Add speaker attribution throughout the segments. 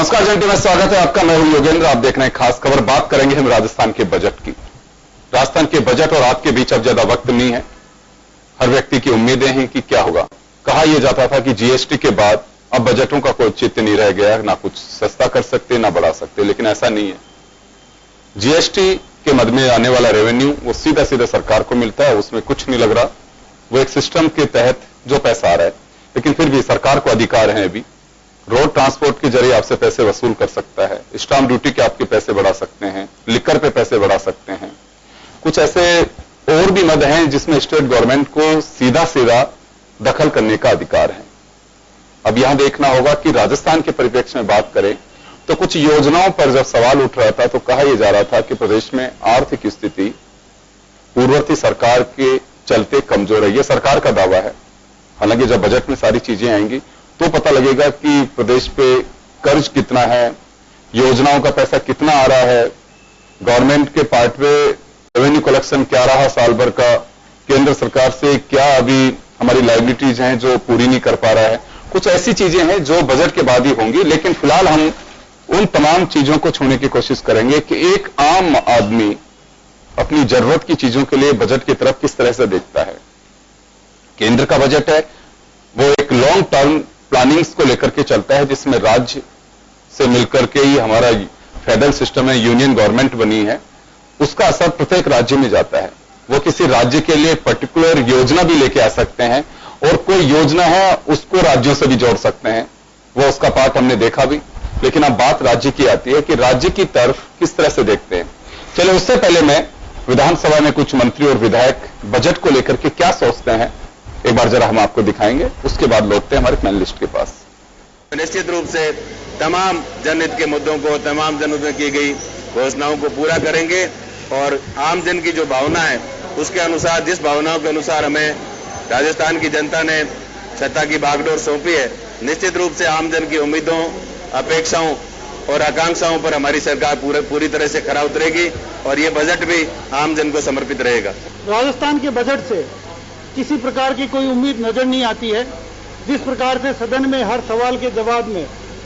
Speaker 1: नमस्कार जनटी में स्वागत है आपका। मैं हूं योगेंद्र। आप देख रहे हैं खास खबर। बात करेंगे हम राजस्थान के बजट की। राजस्थान के बजट और आपके बीच अब ज्यादा वक्त नहीं है। हर व्यक्ति की उम्मीदें हैं कि क्या होगा। कहा यह जाता था कि जीएसटी के बाद अब बजटों का कोई औचित्य नहीं रह गया, ना कुछ सस्ता कर सकते ना बढ़ा सकते, लेकिन ऐसा नहीं है। जीएसटी के मद में आने वाला रेवेन्यू वो सीधा सीधा सरकार को मिलता है, उसमें कुछ नहीं लग रहा। वो एक सिस्टम के तहत जो पैसा आ रहा है, लेकिन फिर भी सरकार को अधिकार है। अभी रोड ट्रांसपोर्ट के जरिए आपसे पैसे वसूल कर सकता है, स्टाम्प ड्यूटी के आपके पैसे बढ़ा सकते हैं, लिकर पे पैसे बढ़ा सकते हैं। कुछ ऐसे और भी मद हैं जिसमें स्टेट गवर्नमेंट को सीधा सीधा दखल करने का अधिकार है। अब यहां देखना होगा कि राजस्थान के परिप्रेक्ष्य में बात करें तो कुछ योजनाओं पर जब सवाल उठ रहा था तो कहा यह जा रहा था कि प्रदेश में आर्थिक स्थिति पूर्ववर्ती सरकार के चलते कमजोर है। यह सरकार का दावा है। हालांकि जब बजट में सारी चीजें आएंगी तो पता लगेगा कि प्रदेश पे कर्ज कितना है, योजनाओं का पैसा कितना आ रहा है, गवर्नमेंट के पार्ट में रेवेन्यू कलेक्शन क्या रहा साल भर का, केंद्र सरकार से क्या अभी हमारी लायबिलिटीज हैं जो पूरी नहीं कर पा रहा है। कुछ ऐसी चीजें हैं जो बजट के बाद ही होंगी, लेकिन फिलहाल हम उन तमाम चीजों को छूने की कोशिश करेंगे कि एक आम आदमी अपनी जरूरत की चीजों के लिए बजट की तरफ किस तरह से देखता है। केंद्र का बजट है वो एक लॉन्ग टर्म प्लानिंग्स को लेकर के चलता है, जिसमें राज्य से मिलकर के ही हमारा फेडरल सिस्टम है, यूनियन गवर्नमेंट बनी है। उसका असर प्रत्येक राज्य में जाता है। वो किसी राज्य के लिए पर्टिकुलर योजना भी लेके आ सकते हैं और कोई योजना है उसको राज्यों से भी जोड़ सकते हैं। वो उसका पार्ट हमने देखा भी। लेकिन अब बात राज्य की आती है कि राज्य की तरफ किस तरह से देखते हैं। चलिए उससे पहले मैं विधानसभा में कुछ मंत्री और विधायक बजट को लेकर के क्या सोचते हैं एक बार जरा हम आपको दिखाएंगे। उसके बाद लौटते हैं हमारे पैनलिस्ट के पास।
Speaker 2: निश्चित रूप से तमाम जनहित के मुद्दों को, तमाम जनहित में की गई घोषणाओं को पूरा करेंगे और आम जन की जो भावना है उसके अनुसार, जिस भावनाओं के अनुसार हमें राजस्थान की जनता ने सत्ता की बागडोर सौंपी है, निश्चित रूप से आम जन की उम्मीदों, अपेक्षाओं और आकांक्षाओं पर हमारी सरकार पूरी तरह से खरा उतरेगी और ये बजट भी आम जन को समर्पित रहेगा।
Speaker 3: राजस्थान के बजट से किसी प्रकार की कोई उम्मीद नजर नहीं आती है। जिस प्रकार से सदन में हर सवाल के जवाब में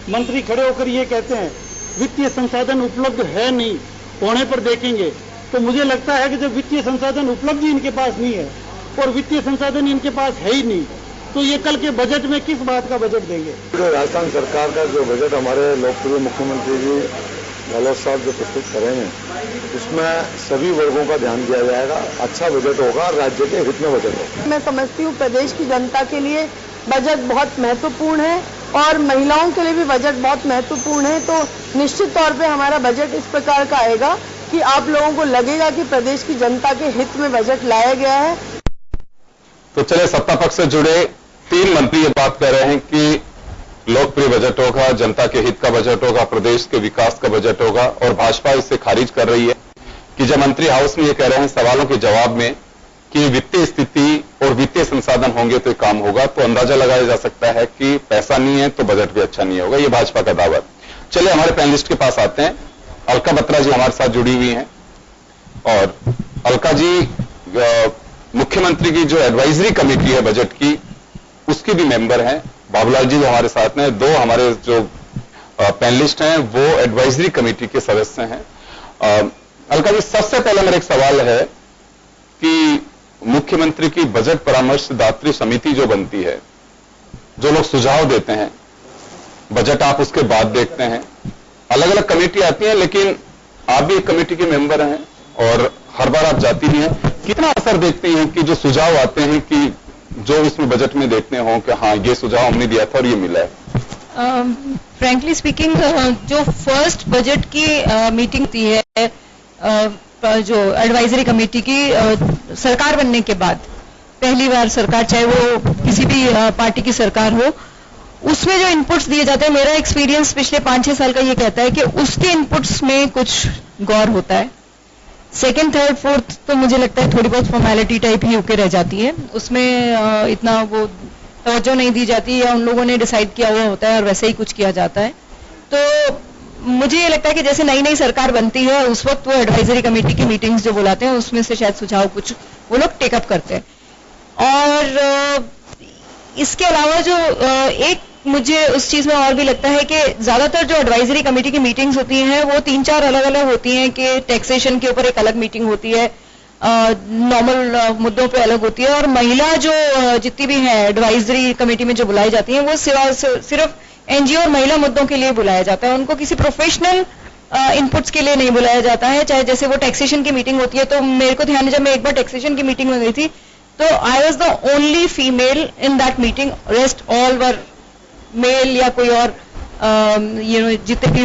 Speaker 3: मंत्री खड़े होकर ये कहते हैं वित्तीय संसाधन उपलब्ध है नहीं, होने पर देखेंगे, तो मुझे लगता है कि जब वित्तीय संसाधन उपलब्ध ही इनके पास नहीं है और वित्तीय संसाधन इनके पास है ही नहीं, तो ये कल के बजट में किस बात का बजट देंगे।
Speaker 4: राजस्थान सरकार का जो बजट हमारे लोकप्रिय मुख्यमंत्री जी गहलोत साहब जो प्रस्तुत करेंगे उसमें सभी वर्गों का ध्यान दिया जाएगा। अच्छा बजट होगा, राज्य के हित में बजट होगा।
Speaker 5: मैं समझती हूँ प्रदेश की जनता के लिए बजट बहुत महत्वपूर्ण है और महिलाओं के लिए भी बजट बहुत महत्वपूर्ण है। तो निश्चित तौर पे हमारा बजट इस प्रकार का आएगा कि आप लोगों को लगेगा कि प्रदेश की जनता के हित में बजट लाया गया है।
Speaker 1: तो चले सत्ता पक्ष से जुड़े 3 मंत्री ये बात कह रहे हैं कि लोकप्रिय बजट होगा, जनता के हित का बजट होगा, प्रदेश के विकास का बजट होगा, और भाजपा इससे खारिज कर रही है कि जब मंत्री हाउस में ये कह रहे हैं सवालों के जवाब में कि वित्तीय स्थिति और वित्तीय संसाधन होंगे तो काम होगा, तो अंदाजा लगाया जा सकता है कि पैसा नहीं है तो बजट भी अच्छा नहीं होगा। ये भाजपा का दावा। चलिए हमारे पैनलिस्ट के पास आते हैं। अलका बत्रा जी हमारे साथ जुड़ी हुई हैं और अलका जी मुख्यमंत्री की जो एडवाइजरी कमेटी है बजट की उसकी भी मेंबर हैं। बाबूलाल जी जो हमारे साथ हैं, 2 हमारे जो पैनलिस्ट हैं वो एडवाइजरी कमेटी के सदस्य हैं। अलका जी, सबसे पहले मेरा एक सवाल है कि मुख्यमंत्री की बजट परामर्शदात्री समिति जो बनती है, जो लोग सुझाव देते हैं, बजट आप उसके बाद देखते हैं, अलग अलग कमेटी आती है, लेकिन आप भी एक कमेटी के मेंबर हैं और हर बार आप जाती भी हैं। कितना असर देखते हैं कि जो सुझाव आते हैं कि जो इसमें बजट में देखते हो कि हाँ ये सुझाव हमने दिया था और ये मिला है?
Speaker 6: फ्रैंकली स्पीकिंग जो फर्स्ट बजट की मीटिंग थी है जो एडवाइजरी कमेटी की सरकार बनने के बाद पहली बार सरकार, चाहे वो किसी भी पार्टी की सरकार हो, उसमें जो इनपुट्स दिए जाते हैं, मेरा एक्सपीरियंस पिछले 5-6 साल का ये कहता है कि उसके इनपुट्स में कुछ गौर होता है। सेकेंड, थर्ड, फोर्थ तो मुझे लगता है थोड़ी बहुत फॉर्मेलिटी टाइप ही होके रह जाती है। उसमें इतना वो तवज्जो नहीं दी जाती या उन लोगों ने डिसाइड किया हुआ होता है और वैसे ही कुछ किया जाता है। तो मुझे ये लगता है कि जैसे नई नई सरकार बनती है उस वक्त वो एडवाइजरी कमेटी की मीटिंग्स जो बुलाते हैं उसमें से शायद सुझाव कुछ वो लोग टेकअप करते हैं। और इसके अलावा जो एक मुझे उस चीज में और भी लगता है कि ज्यादातर जो एडवाइजरी कमेटी की मीटिंग्स होती हैं वो 3-4 अलग अलग होती हैं कि टैक्सेशन के ऊपर एक अलग मीटिंग होती है, नॉर्मल मुद्दों पे अलग होती है, और महिला जो जितनी भी है एडवाइजरी कमेटी में जो बुलाई जाती हैं वो सिर्फ एनजीओ और महिला मुद्दों के लिए बुलाया जाता है, उनको किसी प्रोफेशनल इनपुट्स के लिए नहीं बुलाया जाता है। चाहे जैसे वो टैक्सेशन की मीटिंग होती है, तो मेरे को ध्यान है जब मैं एक बार टैक्सेशन की मीटिंग में गई थी तो I was the only female in that meeting, rest all were male या कोई और जितने भी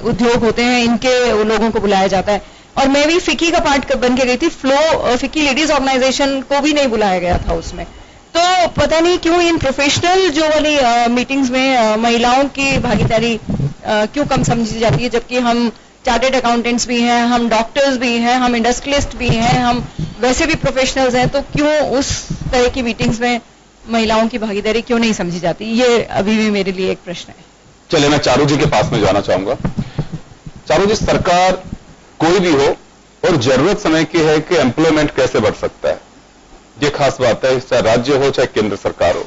Speaker 6: उद्योग होते हैं इनके लोगों को बुलाया जाता है। और मैं भी फिकी का पार्ट बन के गई थी, फ्लो फिकी लेडीज ऑर्गेनाइजेशन को भी नहीं बुलाया गया था उसमें। तो पता नहीं क्यों इन प्रोफेशनल जो वाली मीटिंग्स में महिलाओं की भागीदारी क्यों कम समझी जाती है, जबकि हम चार्टर्ड अकाउंटेंट्स भी हैं, हम डॉक्टर्स भी हैं, हम इंडस्ट्रियलिस्ट भी हैं, हम वैसे भी प्रोफेशनल्स हैं, तो क्यों उस तरह की मीटिंग्स में महिलाओं की भागीदारी क्यों नहीं समझी जाती, ये अभी भी मेरे लिए एक प्रश्न है।
Speaker 1: चलिए मैं चारू जी के पास में जाना चाहूंगा। चारू जी, सरकार कोई भी हो और जरूरत समय की है कि एम्प्लॉयमेंट कैसे बढ़ सकता है, ये खास बात है, चाहे राज्य हो चाहे केंद्र सरकार हो।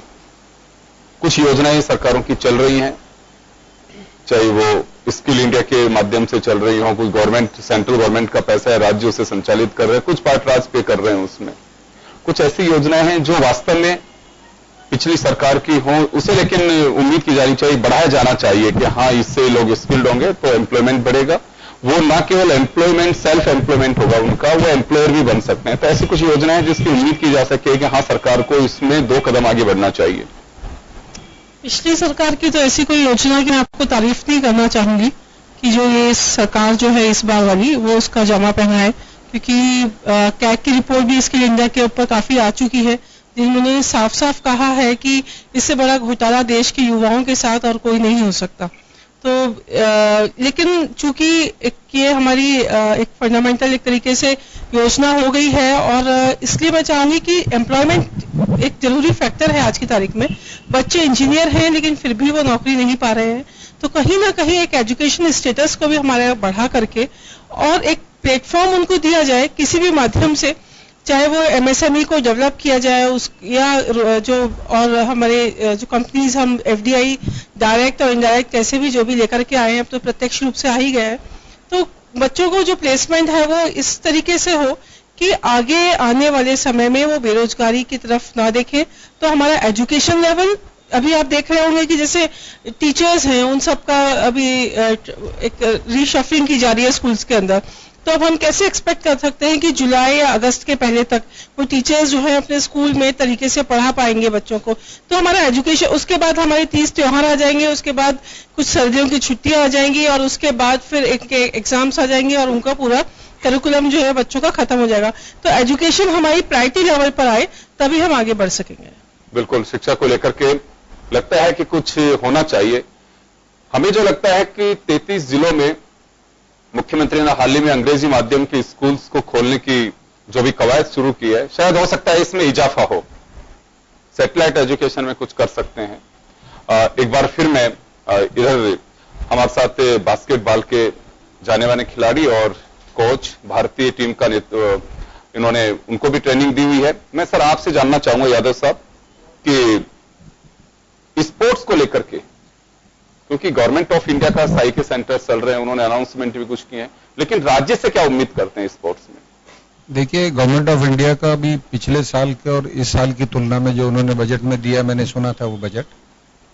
Speaker 1: कुछ योजनाएं सरकारों की चल रही हैं, चाहे वो स्किल इंडिया के माध्यम से चल रही हो, कुछ गवर्नमेंट सेंट्रल गवर्नमेंट का पैसा है, राज्य उसे संचालित कर रहे हैं, कुछ पार्ट राज्य पे कर रहे हैं। उसमें कुछ ऐसी योजनाएं हैं जो वास्तव में पिछली सरकार की हो, उसे लेकिन उम्मीद की जानी चाहिए, बढ़ाया जाना चाहिए कि हाँ इससे लोग स्किल्ड होंगे तो एम्प्लॉयमेंट बढ़ेगा। वो ना केवल एम्प्लॉयमेंट सेल्फ एम्प्लॉयमेंट होगा उनका, वो एम्प्लॉयर भी बन सकते हैं। तो ऐसी कुछ योजनाएं जिसकी उम्मीद की जा सके कि हाँ सरकार को इसमें 2 कदम आगे बढ़ना चाहिए।
Speaker 7: पिछली सरकार की तो ऐसी कोई योजना की मैं आपको तारीफ नहीं करना चाहूंगी कि जो ये सरकार जो है इस बार वाली वो उसका जमा पहना है, क्योंकि कैग की रिपोर्ट भी स्किल इंडिया के ऊपर काफी आ चुकी है, जिन्होंने साफ साफ कहा है कि इससे बड़ा घोटाला देश के युवाओं के साथ और कोई नहीं हो सकता। तो लेकिन चूंकि ये हमारी एक फंडामेंटल एक तरीके से योजना हो गई है, और इसलिए मैं चाहूंगी कि एम्प्लॉयमेंट एक जरूरी फैक्टर है आज की तारीख में। बच्चे इंजीनियर हैं लेकिन फिर भी वो नौकरी नहीं पा रहे हैं, तो कहीं ना कहीं एक एजुकेशन स्टेटस को भी हमारे बढ़ा करके और एक प्लेटफॉर्म उनको दिया जाए किसी भी माध्यम से, चाहे वो एमएसएमई को डेवलप किया जाए या जो और हमारे जो कंपनीज हम एफडीआई डायरेक्ट और इनडायरेक्ट कैसे भी जो भी लेकर के आए हैं, अब तो प्रत्यक्ष रूप से आ ही गए हैं, तो बच्चों को जो प्लेसमेंट है वो इस तरीके से हो कि आगे आने वाले समय में वो बेरोजगारी की तरफ ना देखें। तो हमारा एजुकेशन लेवल, अभी आप देख रहे होंगे कि जैसे टीचर्स हैं उन सबका अभी एक रीशफलिंग की जा रही है स्कूल्स के अंदर, तो अब हम कैसे एक्सपेक्ट कर सकते हैं कि जुलाई या अगस्त के पहले तक वो टीचर्स जो है अपने स्कूल में तरीके से पढ़ा पाएंगे बच्चों को। तो हमारा एजुकेशन, उसके बाद हमारे 30 त्योहार आ जाएंगे, उसके बाद कुछ सर्दियों की छुट्टियां आ जाएंगी, और उसके बाद फिर एग्जाम्स आ जाएंगे और उनका पूरा करिकुलम जो है बच्चों का खत्म हो जाएगा। तो एजुकेशन हमारी प्रायोरिटी लेवल पर आए तभी हम आगे बढ़ सकेंगे।
Speaker 1: बिल्कुल, शिक्षा को लेकर के लगता है कि कुछ होना चाहिए। हमें जो लगता है कि 33 जिलों में मुख्यमंत्री ने हाल ही में अंग्रेजी माध्यम के स्कूल्स को खोलने की जो भी कवायद शुरू की है, शायद हो सकता है इसमें इजाफा हो, सैटेलाइट एजुकेशन में कुछ कर सकते हैं। एक बार फिर मैं इधर हमारे साथ बास्केटबॉल के जाने माने खिलाड़ी और कोच भारतीय टीम का इन्होंने उनको भी ट्रेनिंग दी हुई है। मैं सर आपसे जानना चाहूंगा यादव साहब कि स्पोर्ट्स को लेकर के, क्योंकि गवर्नमेंट ऑफ इंडिया का साई के सेंटर चल रहे हैं, उन्होंने अनाउंसमेंट भी कुछ किए हैं, लेकिन राज्य से क्या उम्मीद करते हैं स्पोर्ट्स में?
Speaker 8: देखिए, गवर्नमेंट ऑफ इंडिया का भी पिछले साल के और इस साल की तुलना में जो उन्होंने बजट में दिया, मैंने सुना था वो बजट,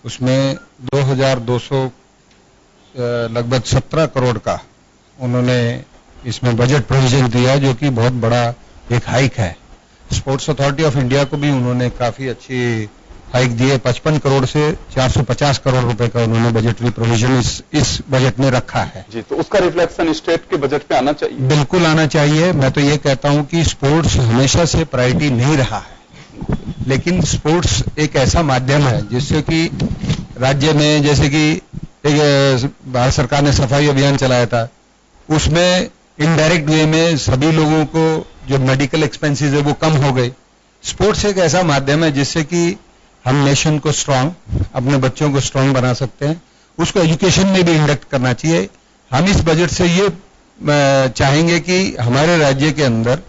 Speaker 8: उसमें 2200 लगभग 17 करोड़ का उन्होंने इसमें बजट प्रोविजन दिया, जो कि बहुत बड़ा एक हाइक है। स्पोर्ट्स अथॉरिटी ऑफ इंडिया को भी उन्होंने काफी अच्छी हाइक दी है, 55 करोड़ से 450 करोड़ रुपए का उन्होंने बजटरी प्रोविजन इस बजट में रखा है।
Speaker 1: जी, तो उसका रिफ्लेक्शन स्टेट के बजट पे आना चाहिए।
Speaker 8: बिल्कुल आना चाहिए। मैं तो ये कहता हूं कि स्पोर्ट्स हमेशा से प्रायोरिटी नहीं रहा है, लेकिन स्पोर्ट्स एक ऐसा माध्यम है जिससे कि राज्य में, जैसे कि एक भारत सरकार ने सफाई अभियान चलाया था, उसमें इनडायरेक्ट वे में सभी लोगों को जो मेडिकल एक्सपेंसेस है वो कम हो गए। स्पोर्ट्स एक ऐसा माध्यम है जिससे कि हम नेशन को स्ट्रांग, अपने बच्चों को स्ट्रांग बना सकते हैं, उसको एजुकेशन में भी इंडक्ट करना चाहिए। हम इस बजट से ये चाहेंगे कि हमारे राज्य के अंदर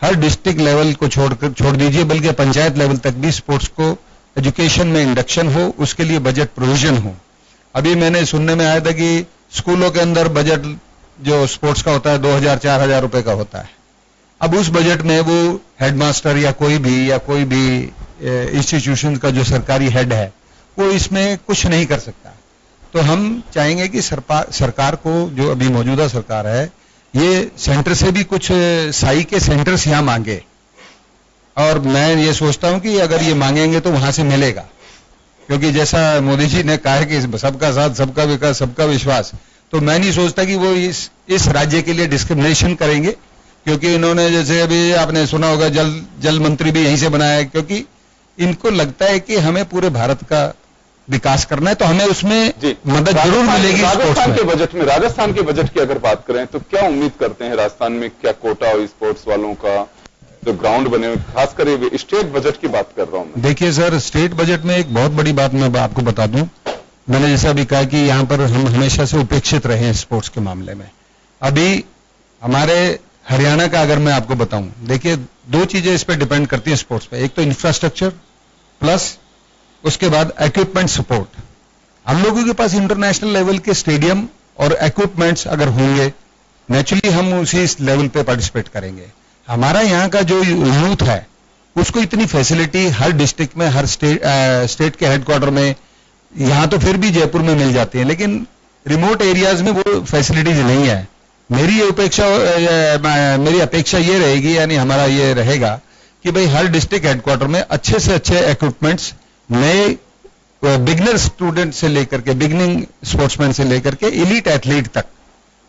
Speaker 8: हर डिस्ट्रिक्ट लेवल को छोड़ दीजिए, बल्कि पंचायत लेवल तक भी स्पोर्ट्स को एजुकेशन में इंडक्शन हो, उसके लिए बजट प्रोविजन हो। अभी मैंने सुनने में आया था कि स्कूलों के अंदर बजट जो स्पोर्ट्स का होता है 2,000-4,000 रुपए का होता है। अब उस बजट में वो हेडमास्टर या कोई भी इंस्टीट्यूशन का जो सरकारी हेड है वो इसमें कुछ नहीं कर सकता। तो हम चाहेंगे कि सरकार को, जो अभी मौजूदा सरकार है, ये सेंटर से भी कुछ साई के सेंटर्स यहाँ मांगे, और मैं ये सोचता हूं कि अगर ये मांगेंगे तो वहां से मिलेगा, क्योंकि जैसा मोदी जी ने कहा है कि सबका साथ, सबका विकास, सबका विश्वास, तो मैं नहीं सोचता कि वो इस राज्य के लिए डिस्क्रिमिनेशन करेंगे, क्योंकि इन्होंने, जैसे अभी आपने सुना होगा, जल मंत्री भी यहीं से बनाया है, क्योंकि इनको लगता है कि हमें पूरे भारत का विकास करना है, तो हमें उसमें मदद जरूर मिलेगी।
Speaker 1: राजस्थान के बजट की अगर बात करें तो क्या उम्मीद करते हैं राजस्थान में? क्या कोटा और स्पोर्ट्स वालों का जो ग्राउंड बने हुए, खासकर स्टेट बजट की बात कर रहा हूं मैं।
Speaker 8: देखिए सर, स्टेट बजट में एक बहुत बड़ी बात मैं आपको बता दूं, मैंने जैसा अभी कहा कि यहां पर हम हमेशा से उपेक्षित रहे हैं स्पोर्ट्स के मामले में। अभी हमारे हरियाणा का अगर मैं आपको बताऊं, देखिए 2 चीजें इस पर डिपेंड करती हैं स्पोर्ट्स पे, एक तो इंफ्रास्ट्रक्चर प्लस उसके बाद इक्विपमेंट सपोर्ट। हम लोगों के पास इंटरनेशनल लेवल के स्टेडियम और इक्विपमेंट्स अगर होंगे, नेचुरली हम उसी लेवल पे पार्टिसिपेट करेंगे। हमारा यहाँ का जो यूथ है उसको इतनी फैसिलिटी हर डिस्ट्रिक्ट में, हर स्टेट के हेडक्वार्टर में, यहाँ तो फिर भी जयपुर में मिल जाती है, लेकिन रिमोट एरियाज में वो फैसिलिटीज नहीं है। मेरी अपेक्षा ये रहेगी, यानी हमारा ये रहेगा कि भाई हर डिस्ट्रिक्ट हेडक्वार्टर में अच्छे से अच्छे इक्विपमेंट्स नए बिगनर स्टूडेंट से लेकर के, बिगनिंग स्पोर्ट्समैन से लेकर के एलीट एथलीट तक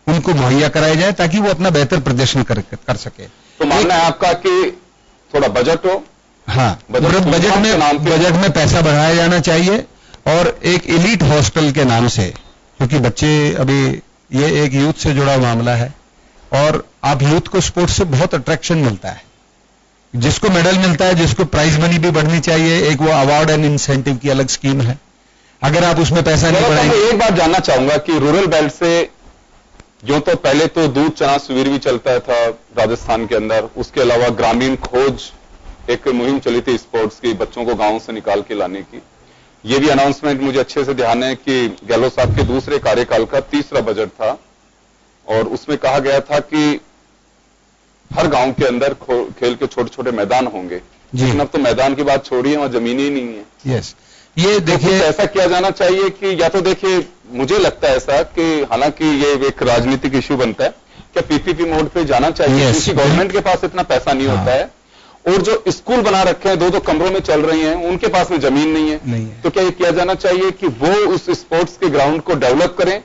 Speaker 8: उनको मुहैया कराया जाए, ताकि वो अपना बेहतर प्रदर्शन कर सके।
Speaker 1: तो मानना है आपका कि थोड़ा बजट हो?
Speaker 8: हाँ, बजट में पैसा बढ़ाया जाना चाहिए, और एक एलीट हॉस्टल के नाम से, क्योंकि बच्चे अभी, ये एक यूथ से जुड़ा मामला है, और आप यूथ को स्पोर्ट्स से बहुत अट्रैक्शन मिलता है, जिसको मेडल मिलता है, जिसको प्राइज मनी भी बढ़नी चाहिए, एक वो अवार्ड एंड इंसेंटिव की अलग स्कीम है। अगर आप उसमें पैसा नहीं बढ़ाएंगे।
Speaker 1: एक बात जानना चाहूंगा कि रूरल बेल्ट से जो तो पहले तो दूध चना शिविर भी चलता था राजस्थान के अंदर, उसके अलावा ग्रामीण खोज एक मुहिम चली थी स्पोर्ट्स की, बच्चों को गांव से निकाल के लाने की। ये भी अनाउंसमेंट मुझे अच्छे से ध्यान है कि गहलोत साहब के दूसरे कार्यकाल का तीसरा बजट था, और उसमें कहा गया था कि हर गांव के अंदर खेल के छोटे छोटे मैदान होंगे। लेकिन अब तो मैदान की बात छोड़िए, वहां जमीन ही नहीं है।
Speaker 8: यस, ये देखिए,
Speaker 1: तो ऐसा किया जाना चाहिए कि, या तो देखिए मुझे लगता है ऐसा कि हालांकि ये एक राजनीतिक इश्यू बनता है, क्या पीपीपी मोड पे जाना चाहिए, क्योंकि गवर्नमेंट के पास इतना पैसा नहीं होता है, और जो स्कूल बना रखे हैं 2-2 कमरों में चल रही हैं, उनके पास में जमीन नहीं है। तो क्या ये किया जाना चाहिए कि वो उस स्पोर्ट्स के ग्राउंड को डेवलप करें,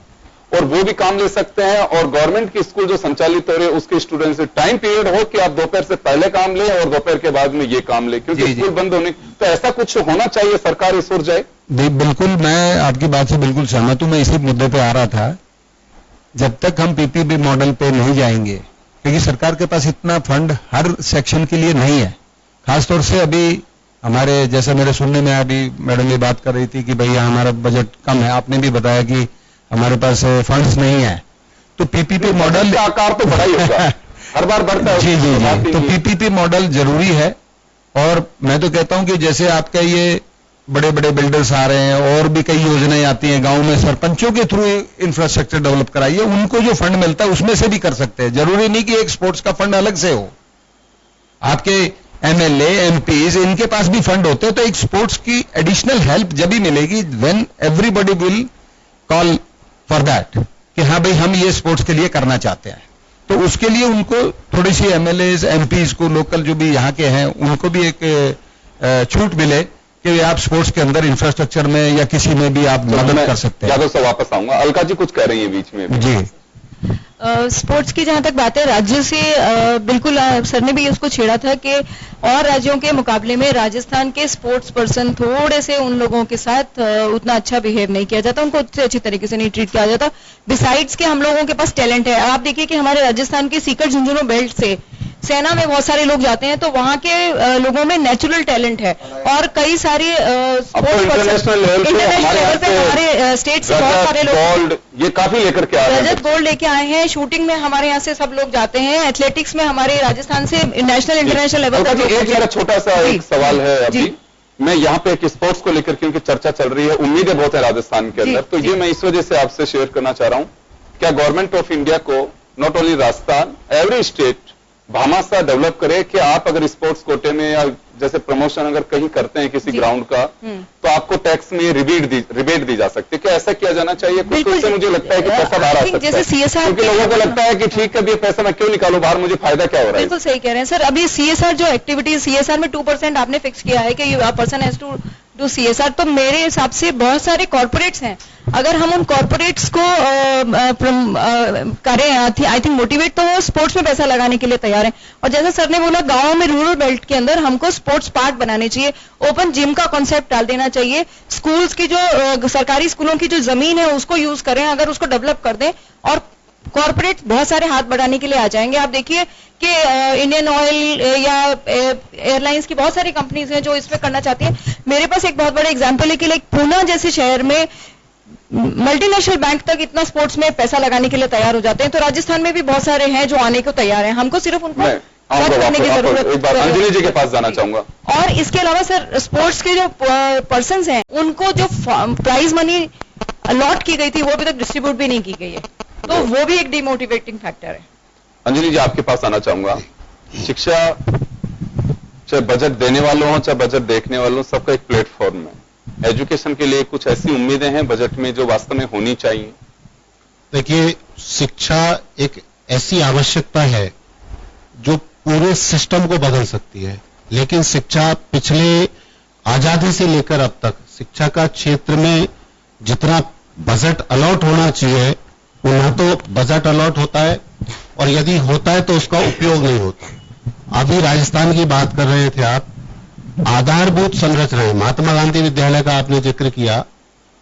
Speaker 1: और वो भी काम ले सकते हैं, और गवर्नमेंट की स्कूल जो संचालित हो रहे हैं उसके स्टूडेंट से टाइम पीरियड हो कि आप दोपहर से पहले काम लें और दोपहर के बाद में ये काम लें, क्योंकि स्कूल बंद होने, तो ऐसा कुछ होना चाहिए, सरकार इस ओर जाए।
Speaker 8: बिल्कुल, मैं आपकी बात से बिल्कुल सहमत हूं। मैं इसी मुद्दे पे आ रहा था, जब तक हम पीपीपी मॉडल पे नहीं जाएंगे, क्योंकि सरकार के पास इतना फंड हर सेक्शन के लिए नहीं है। खासतौर से अभी हमारे, जैसा मेरे सुनने में अभी मैडम ये बात कर रही थी कि भैया हमारा बजट कम है, आपने भी बताया कि हमारे पास फंड्स नहीं है, तो पीपीपी मॉडल
Speaker 1: का आकार तो बड़ा ही होगा, हर बार बढ़ता है।
Speaker 8: जी, तो पीपीपी मॉडल जरूरी है। और मैं तो कहता हूं कि जैसे आपका ये बड़े बड़े बिल्डर्स आ रहे हैं, और भी कई योजनाएं आती हैं, गांव में सरपंचों के थ्रू इंफ्रास्ट्रक्चर डेवलप कराइए, उनको जो फंड मिलता है उसमें से भी कर सकते हैं। जरूरी नहीं कि एक स्पोर्ट्स का फंड अलग से हो। आपके एमएलए, एमपीज, इनके पास भी फंड होते हैं, तो एक स्पोर्ट्स की एडिशनल हेल्प जब भी मिलेगी, when everybody will call for that, कि हाँ भाई हम ये स्पोर्ट्स के लिए करना चाहते हैं, तो उसके लिए उनको थोड़ी सी एमएलएज, एमपीज को, लोकल जो भी यहाँ के हैं, उनको भी एक छूट मिले कि आप स्पोर्ट्स के अंदर इंफ्रास्ट्रक्चर में या किसी में भी आप मदद कर सकते हैं।
Speaker 1: यादव से वापस आऊंगा, अलका जी कुछ कह रही है बीच में।
Speaker 8: जी,
Speaker 6: स्पोर्ट्स की जहां तक बात है, राज्यों से बिल्कुल सर ने भी उसको छेड़ा था कि और राज्यों के मुकाबले में राजस्थान के स्पोर्ट्स पर्सन थोड़े से उन लोगों के साथ उतना अच्छा बिहेव नहीं किया जाता, उनको उतने अच्छी तरीके से नहीं ट्रीट किया जाता। बिसाइड्स के हम लोगों के पास टैलेंट है। आप देखिए कि हमारे राजस्थान के सीकर झुंझुनू बेल्ट से सेना में बहुत सारे लोग जाते हैं, तो वहां के लोगों में नेचुरल टैलेंट है, और कई सारे
Speaker 1: इंटरनेशनल लेवल पे
Speaker 6: हमारे स्टेट से बहुत सारे लोग
Speaker 1: ये काफी लेकर के आए हैं,
Speaker 6: रजत गोल्ड लेके आए हैं। शूटिंग में हमारे यहाँ से सब लोग जाते हैं, एथलेटिक्स में हमारे राजस्थान से नेशनल इंटरनेशनल लेवल
Speaker 1: तक। एक मेरा छोटा सा एक सवाल है अभी मैं यहाँ पे एक स्पोर्ट्स को लेकर क्योंकि चर्चा चल रही है, उम्मीदें बहुत है राजस्थान के अंदर, तो ये मैं इस वजह से आपसे शेयर करना चाह रहा हूं, क्या गवर्नमेंट ऑफ इंडिया को not only Rajasthan, every state Bhamashah develop करे कि आप अगर स्पोर्ट्स कोटे में या जैसे प्रमोशन अगर कहीं करते हैं किसी ग्राउंड का, तो आपको टैक्स में रिबेट दी जा सकती है, क्या ऐसा किया जाना चाहिए? कुछ तो इससे मुझे लगता है कि पैसा बाहर आ सकता है, क्योंकि लोगों को लगता है कि ठीक है, ये पैसा मैं क्यों निकालूं बाहर, मुझे फायदा क्या हो रहा है?
Speaker 6: बिल्कुल सही कह रहे हैं सर। अभी सीएसआर जो एक्टिविटीज, सीएसआर में 2% आपने फिक्स किया है कि person has to do CSR, तो मेरे हिसाब से बहुत सारे कॉर्पोरेट्स हैं, अगर हम उन कॉर्पोरेट्स को करें, आई थिंक मोटिवेट, तो वो स्पोर्ट्स में पैसा लगाने के लिए तैयार है। और जैसा सर ने बोला, गांवों में रूरल बेल्ट के अंदर हमको स्पोर्ट्स पार्क बनाने चाहिए, ओपन जिम का कॉन्सेप्ट डाल देना चाहिए, स्कूल्स की जो सरकारी स्कूलों की जो जमीन है उसको यूज करें, अगर उसको डेवलप कर दें, और कॉर्पोरेट बहुत सारे हाथ बढ़ाने के लिए आ जाएंगे। आप देखिए कि इंडियन ऑयल या एयरलाइंस की बहुत सारी कंपनीज हैं जो इसमें करना चाहती हैं। मेरे पास एक बहुत बड़ा एग्जांपल है कि लाइक पूना जैसे शहर में मल्टीनेशनल बैंक तक इतना स्पोर्ट्स में पैसा लगाने के लिए तैयार हो जाते हैं, तो राजस्थान में भी बहुत सारे हैं जो आने को तैयार हैं, हमको सिर्फ उनको करने की जरूरत है।
Speaker 1: एक बार अंजलि जी के पास जाना चाहूंगा।
Speaker 6: और इसके अलावा सर, स्पोर्ट्स के जो पर्संस हैं उनको जो प्राइज मनी अलॉट की गई थी वो अभी तक डिस्ट्रीब्यूट भी नहीं की गई है, तो वो भी एक डिमोटिवेटिंग फैक्टर है।
Speaker 1: अंजलि जी आपके पास आना चाहूंगा। शिक्षा, चाहे बजट देने वालों हो चाहे बजट देखने वालों, सबका एक प्लेटफॉर्म है। एजुकेशन के लिए कुछ ऐसी उम्मीदें हैं बजट में जो वास्तव में होनी चाहिए?
Speaker 9: देखिए, शिक्षा एक ऐसी आवश्यकता है जो पूरे सिस्टम को बदल सकती है, लेकिन शिक्षा पिछले आजादी से लेकर अब तक शिक्षा का क्षेत्र में जितना बजट अलॉट होना चाहिए वो ना तो बजट अलॉट होता है, और यदि होता है तो उसका उपयोग नहीं होता। अभी राजस्थान की बात कर रहे थे आप, आधारभूत संरचनाएं, महात्मा गांधी विद्यालय का आपने जिक्र किया,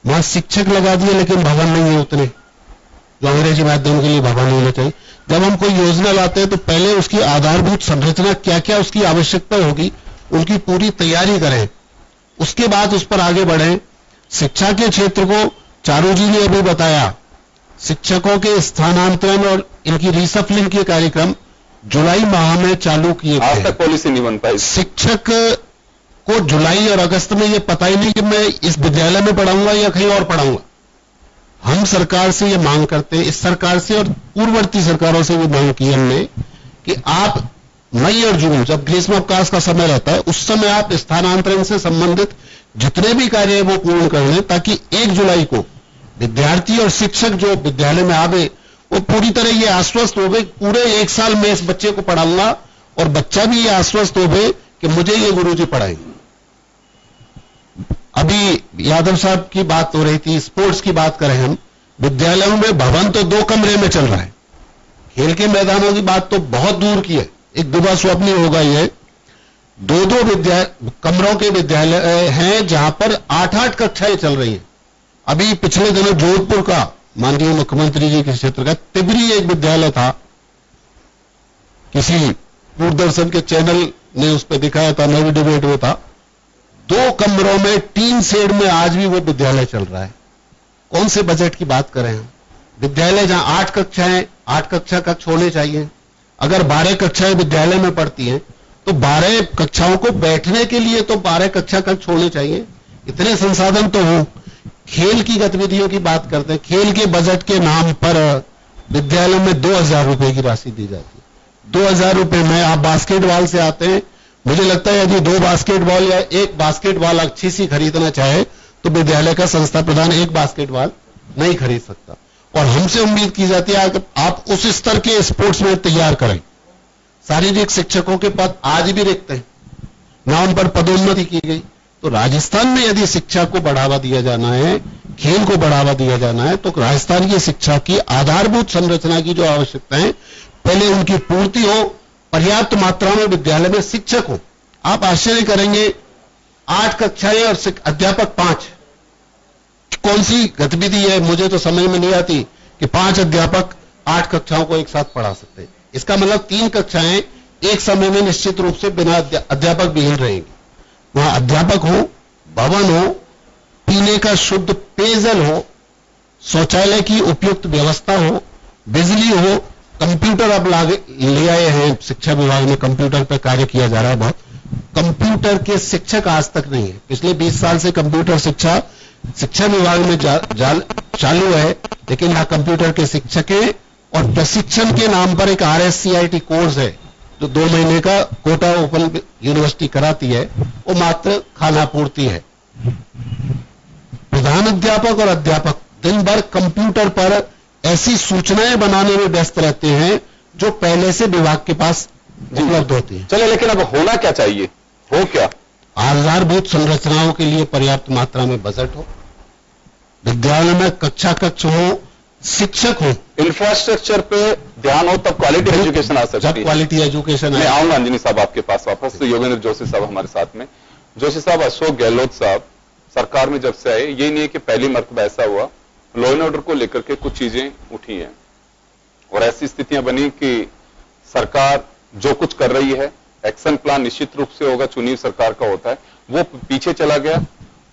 Speaker 9: वहां शिक्षक लगा दिए लेकिन भवन नहीं है उतने, जो अंग्रेजी माध्यम के लिए भवन होना चाहिए। जब हम कोई योजना लाते हैं तो पहले उसकी आधारभूत संरचना क्या क्या उसकी आवश्यकता होगी उनकी पूरी तैयारी करें, उसके बाद उस पर आगे बढ़ें। शिक्षा के क्षेत्र को चारू जी ने अभी बताया, शिक्षकों के स्थानांतरण और इनकी रिसफलिंग के कार्यक्रम जुलाई माह में चालू किए गए।
Speaker 1: आज तक पॉलिसी नहीं बन पाई।
Speaker 9: शिक्षक को जुलाई और अगस्त में ये पता ही नहीं कि मैं इस विद्यालय में पढ़ाऊंगा या कहीं और पढ़ाऊंगा। हम सरकार से ये मांग करते हैं, इस सरकार से और पूर्ववर्ती सरकारों से भी मांग की हमने कि आप मई और जून, जब ग्रीष्मावकाश का समय रहता है, उस समय आप स्थानांतरण से संबंधित जितने भी कार्य है वो पूर्ण कर लें, ताकि 1 जुलाई को विद्यार्थी और शिक्षक जो विद्यालय में आवे वो पूरी तरह ये आश्वस्त हो गए पूरे 1 साल में इस बच्चे को पढ़ाऊंगा, और बच्चा भी ये आश्वस्त हो गए कि मुझे ये गुरुजी पढ़ाएंगे। अभी यादव साहब की बात हो रही थी, स्पोर्ट्स की बात करें हम, विद्यालयों में भवन तो 2 कमरे में चल रहा है, खेल के मैदानों की बात तो बहुत दूर की है, एक दुबा स्वप्न होगा ये। 2-2 कमरों के विद्यालय हैं जहां पर 8-8 कक्षाएं चल रही हैं। अभी पिछले दिनों जोधपुर का माननीय मुख्यमंत्री जी के क्षेत्र का तिबरी एक विद्यालय था, किसी दूरदर्शन के चैनल ने उस पर दिखाया था, मैं भी डिबेट में था। 2 कमरों में टीन शेड में आज भी वो विद्यालय चल रहा है। कौन से बजट की बात करें हम? विद्यालय जहां 8 कक्षाएं, 8 कक्षा कक्ष होने चाहिए। अगर 12 कक्षाएं विद्यालय में पढ़ती हैं तो 12 कक्षाओं को बैठने के लिए तो 12 कक्षा कक्ष होने चाहिए। इतने संसाधन तो हो। खेल की गतिविधियों की बात करते हैं, खेल के बजट के नाम पर विद्यालय में 2000 रुपए की राशि दी जाती है। 2000 रुपए में आप बास्केटबॉल से आते हैं, मुझे लगता है यदि 2 बास्केटबॉल या 1 बास्केटबॉल अच्छी सी खरीदना चाहे तो विद्यालय का संस्था प्रधान 1 बास्केटबॉल नहीं खरीद सकता, और हमसे उम्मीद की जाती है कि आप उस स्तर के स्पोर्ट्स में तैयार करें। शारीरिक शिक्षकों के पद आज भी रिक्त हैं, ना उन पर पदोन्नति की गई। तो राजस्थान में यदि शिक्षा को बढ़ावा दिया जाना है, खेल को बढ़ावा दिया जाना है, तो राजस्थान की शिक्षा की आधारभूत संरचना की जो आवश्यकता है पहले उनकी पूर्ति हो, पर्याप्त मात्रा में विद्यालय में शिक्षक हो। आप आश्चर्य करेंगे, 8 कक्षाएं और अध्यापक 5, कौन सी गतिविधि है मुझे तो समझ में नहीं आती कि 5 अध्यापक 8 कक्षाओं को एक साथ पढ़ा सकते हैं। इसका मतलब 3 कक्षाएं एक समय में निश्चित रूप से बिना अध्यापक विहीन रहेंगी। वहां अध्यापक हो, भवन हो, पीने का शुद्ध पेयजल हो, शौचालय की उपयुक्त व्यवस्था हो, बिजली हो, कंप्यूटर अब ले आए हैं, शिक्षा विभाग में कंप्यूटर पर कार्य किया जा रहा है बहुत, कंप्यूटर के शिक्षक आज तक नहीं है। पिछले 20 साल से कंप्यूटर शिक्षा विभाग में चालू है, लेकिन यहाँ कंप्यूटर के शिक्षक हैं और प्रशिक्षण के नाम पर एक RSCIT कोर्स है जो 2 महीने का कोटा ओपन यूनिवर्सिटी कराती है, वो मात्र खानापूर्ति है। प्रधान अध्यापक और अध्यापक दिन भर कंप्यूटर पर ऐसी सूचनाएं बनाने में व्यस्त रहते हैं जो पहले से विभाग के पास उपलब्ध होती है।
Speaker 1: चले, लेकिन अब होना क्या चाहिए, हो क्या?
Speaker 9: आधारभूत संरचनाओं के लिए पर्याप्त मात्रा में बजट हो, विद्यालय में कक्ष हो, शिक्षक हो,
Speaker 1: इंफ्रास्ट्रक्चर पे ध्यान हो, तब क्वालिटी एजुकेशन आ सकती है।
Speaker 9: जब क्वालिटी एजुकेशन
Speaker 1: मैं आऊंगा अंजनी साहब आपके पास वापस। तो योगेंद्र जोशी साहब हमारे साथ में। जोशी साहब, अशोक गहलोत साहब सरकार में जब से आए, ये नहीं है कि पहली मर्तबा ऐसा हुआ, लॉ एंड ऑर्डर को लेकर के कुछ चीजें उठी हैं और ऐसी स्थितियां बनी कि सरकार जो कुछ कर रही है, एक्शन प्लान निश्चित रूप से होगा, चुनी सरकार का होता है, वो पीछे चला गया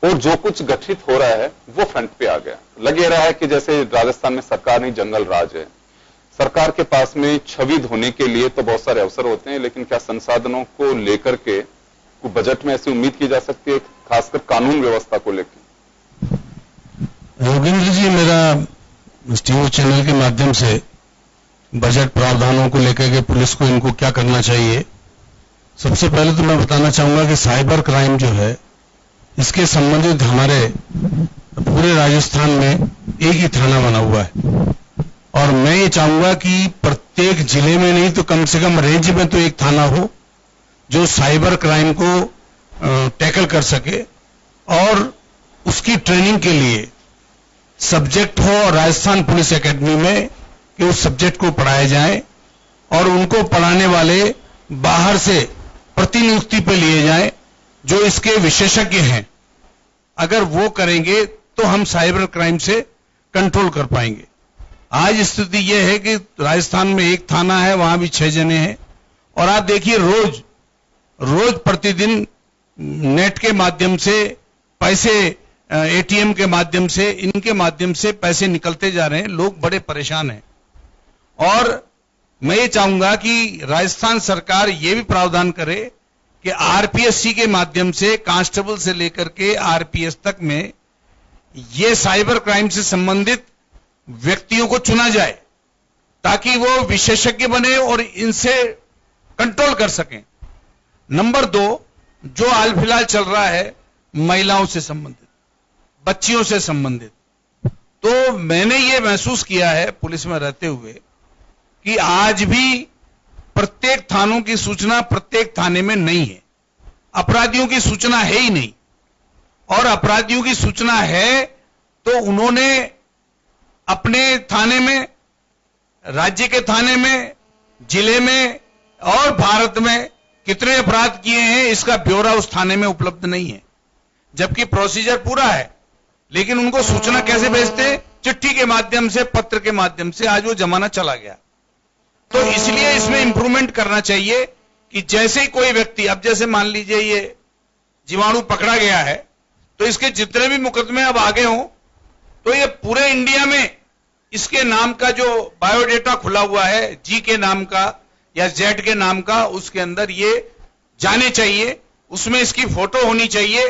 Speaker 1: और जो कुछ गठित हो रहा है वो फ्रंट पे आ गया। लगे रहा है कि जैसे राजस्थान में सरकार नहीं जंगल राज है। सरकार के पास में छवि धोने के लिए तो बहुत सारे अवसर होते हैं, लेकिन क्या संसाधनों को लेकर के बजट में ऐसी उम्मीद की जा सकती है, खासकर कानून व्यवस्था को लेकर?
Speaker 10: योगेंद्र जी, मेरा टीवी चैनल के माध्यम से बजट प्रावधानों को लेकर के पुलिस को इनको क्या करना चाहिए, सबसे पहले तो मैं बताना चाहूंगा कि साइबर क्राइम जो है, इसके संबंधित हमारे पूरे राजस्थान में एक ही थाना बना हुआ है और मैं ये चाहूंगा कि प्रत्येक जिले में नहीं तो कम से कम रेंज में तो एक थाना हो जो साइबर क्राइम को टैकल कर सके और उसकी ट्रेनिंग के लिए सब्जेक्ट हो राजस्थान पुलिस एकेडमी में कि उस सब्जेक्ट को पढ़ाया जाए और उनको पढ़ाने वाले बाहर से प्रतिनियुक्ति पे लिए जाएं जो इसके विशेषज्ञ हैं। अगर वो करेंगे तो हम साइबर क्राइम से कंट्रोल कर पाएंगे। आज स्थिति यह है कि राजस्थान में एक थाना है, वहां भी 6 जने हैं और आप देखिए रोज प्रतिदिन नेट के माध्यम से पैसे, ATM के माध्यम से, इनके माध्यम से पैसे निकलते जा रहे हैं। लोग बड़े परेशान हैं और मैं ये चाहूंगा कि राजस्थान सरकार ये भी प्रावधान करे कि RPSC के माध्यम से कांस्टेबल से लेकर के RPS तक में ये साइबर क्राइम से संबंधित व्यक्तियों को चुना जाए ताकि वो विशेषज्ञ बने और इनसे कंट्रोल कर सकें। नंबर 2, जो हाल फिलहाल चल रहा है महिलाओं से संबंधित, बच्चियों से संबंधित, तो मैंने ये महसूस किया है पुलिस में रहते हुए कि आज भी प्रत्येक थानों की सूचना प्रत्येक थाने में नहीं है। अपराधियों की सूचना है ही नहीं और अपराधियों की सूचना है तो उन्होंने अपने थाने में, राज्य के थाने में, जिले में और भारत में कितने अपराध किए हैं इसका ब्यौरा उस थाने में उपलब्ध नहीं है, जबकि प्रोसीजर पूरा है। लेकिन उनको सूचना कैसे भेजते? चिट्ठी के माध्यम से, पत्र के माध्यम से। आज वो जमाना चला गया। तो इसलिए इसमें इंप्रूवमेंट करना चाहिए कि जैसे ही कोई व्यक्ति, अब जैसे मान लीजिए ये जीवाणु पकड़ा गया है तो इसके जितने भी मुकदमे अब आगे हों तो ये पूरे इंडिया में इसके नाम का जो बायोडेटा खुला हुआ है, जी के नाम का या जेड के नाम का, उसके अंदर ये जाने चाहिए, उसमें इसकी फोटो होनी चाहिए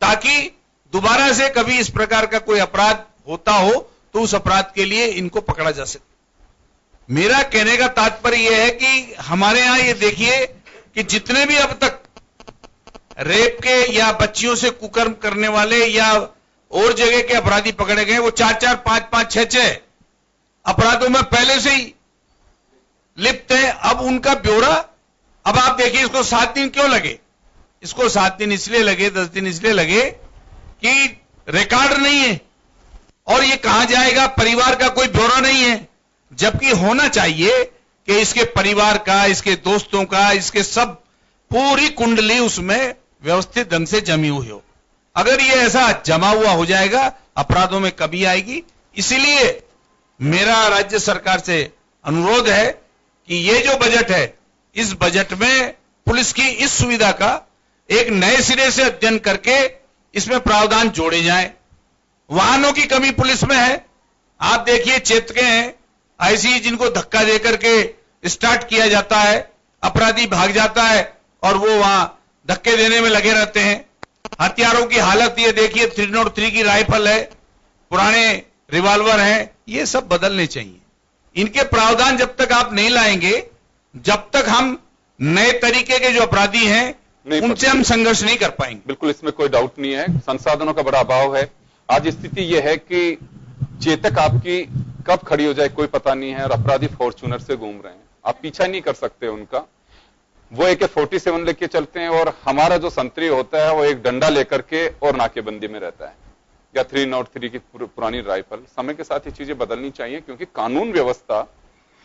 Speaker 10: ताकि दोबारा से कभी इस प्रकार का कोई अपराध होता हो तो उस अपराध के लिए इनको पकड़ा जा सके। मेरा कहने का तात्पर्य यह है कि हमारे यहां ये देखिए कि जितने भी अब तक रेप के या बच्चियों से कुकर्म करने वाले या और जगह के अपराधी पकड़े गए, वो 4-4, 5-5, 6-6 अपराधों में पहले से ही लिप्त है। अब उनका ब्यौरा, अब आप देखिए इसको 7 दिन क्यों लगे? इसको 7 दिन इसलिए लगे, 10 दिन इसलिए लगे कि रिकॉर्ड नहीं है और ये कहां जाएगा, परिवार का कोई ब्यौरा नहीं है, जबकि होना चाहिए कि इसके परिवार का, इसके दोस्तों का, इसके सब पूरी कुंडली उसमें व्यवस्थित ढंग से जमी हुई हो। अगर ये ऐसा जमा हुआ हो जाएगा अपराधों में कमी आएगी। इसीलिए मेरा राज्य सरकार से अनुरोध है कि ये जो बजट है, इस बजट में पुलिस की इस सुविधा का एक नए सिरे से अध्ययन करके इसमें प्रावधान जोड़े जाएं। वाहनों की कमी पुलिस में है। आप देखिए चेतके हैं ऐसी जिनको धक्का देकर के स्टार्ट किया जाता है, अपराधी भाग जाता है और वो वहां
Speaker 11: धक्के देने में लगे रहते हैं। हथियारों की हालत ये देखिए, 303 की राइफल है, पुराने रिवॉल्वर है, ये सब बदलने चाहिए। इनके प्रावधान जब तक आप नहीं लाएंगे, जब तक हम नए तरीके के जो अपराधी हैं उनसे हम संघर्ष नहीं कर पाएंगे।
Speaker 1: बिल्कुल, इसमें कोई डाउट नहीं है। संसाधनों का बड़ा अभाव है। आज स्थिति यह है कि चेतक आपकी कब खड़ी हो जाए कोई पता नहीं है, और अपराधी फॉर्च्यूनर से घूम रहे हैं, आप पीछा नहीं कर सकते उनका। वो AK-47 लेके चलते हैं, और हमारा जो संतरी होता है वो एक डंडा लेकर के और नाकेबंदी में रहता है, या 303 की पुरानी राइफल। समय के साथ ये चीजें बदलनी चाहिए, क्योंकि कानून व्यवस्था,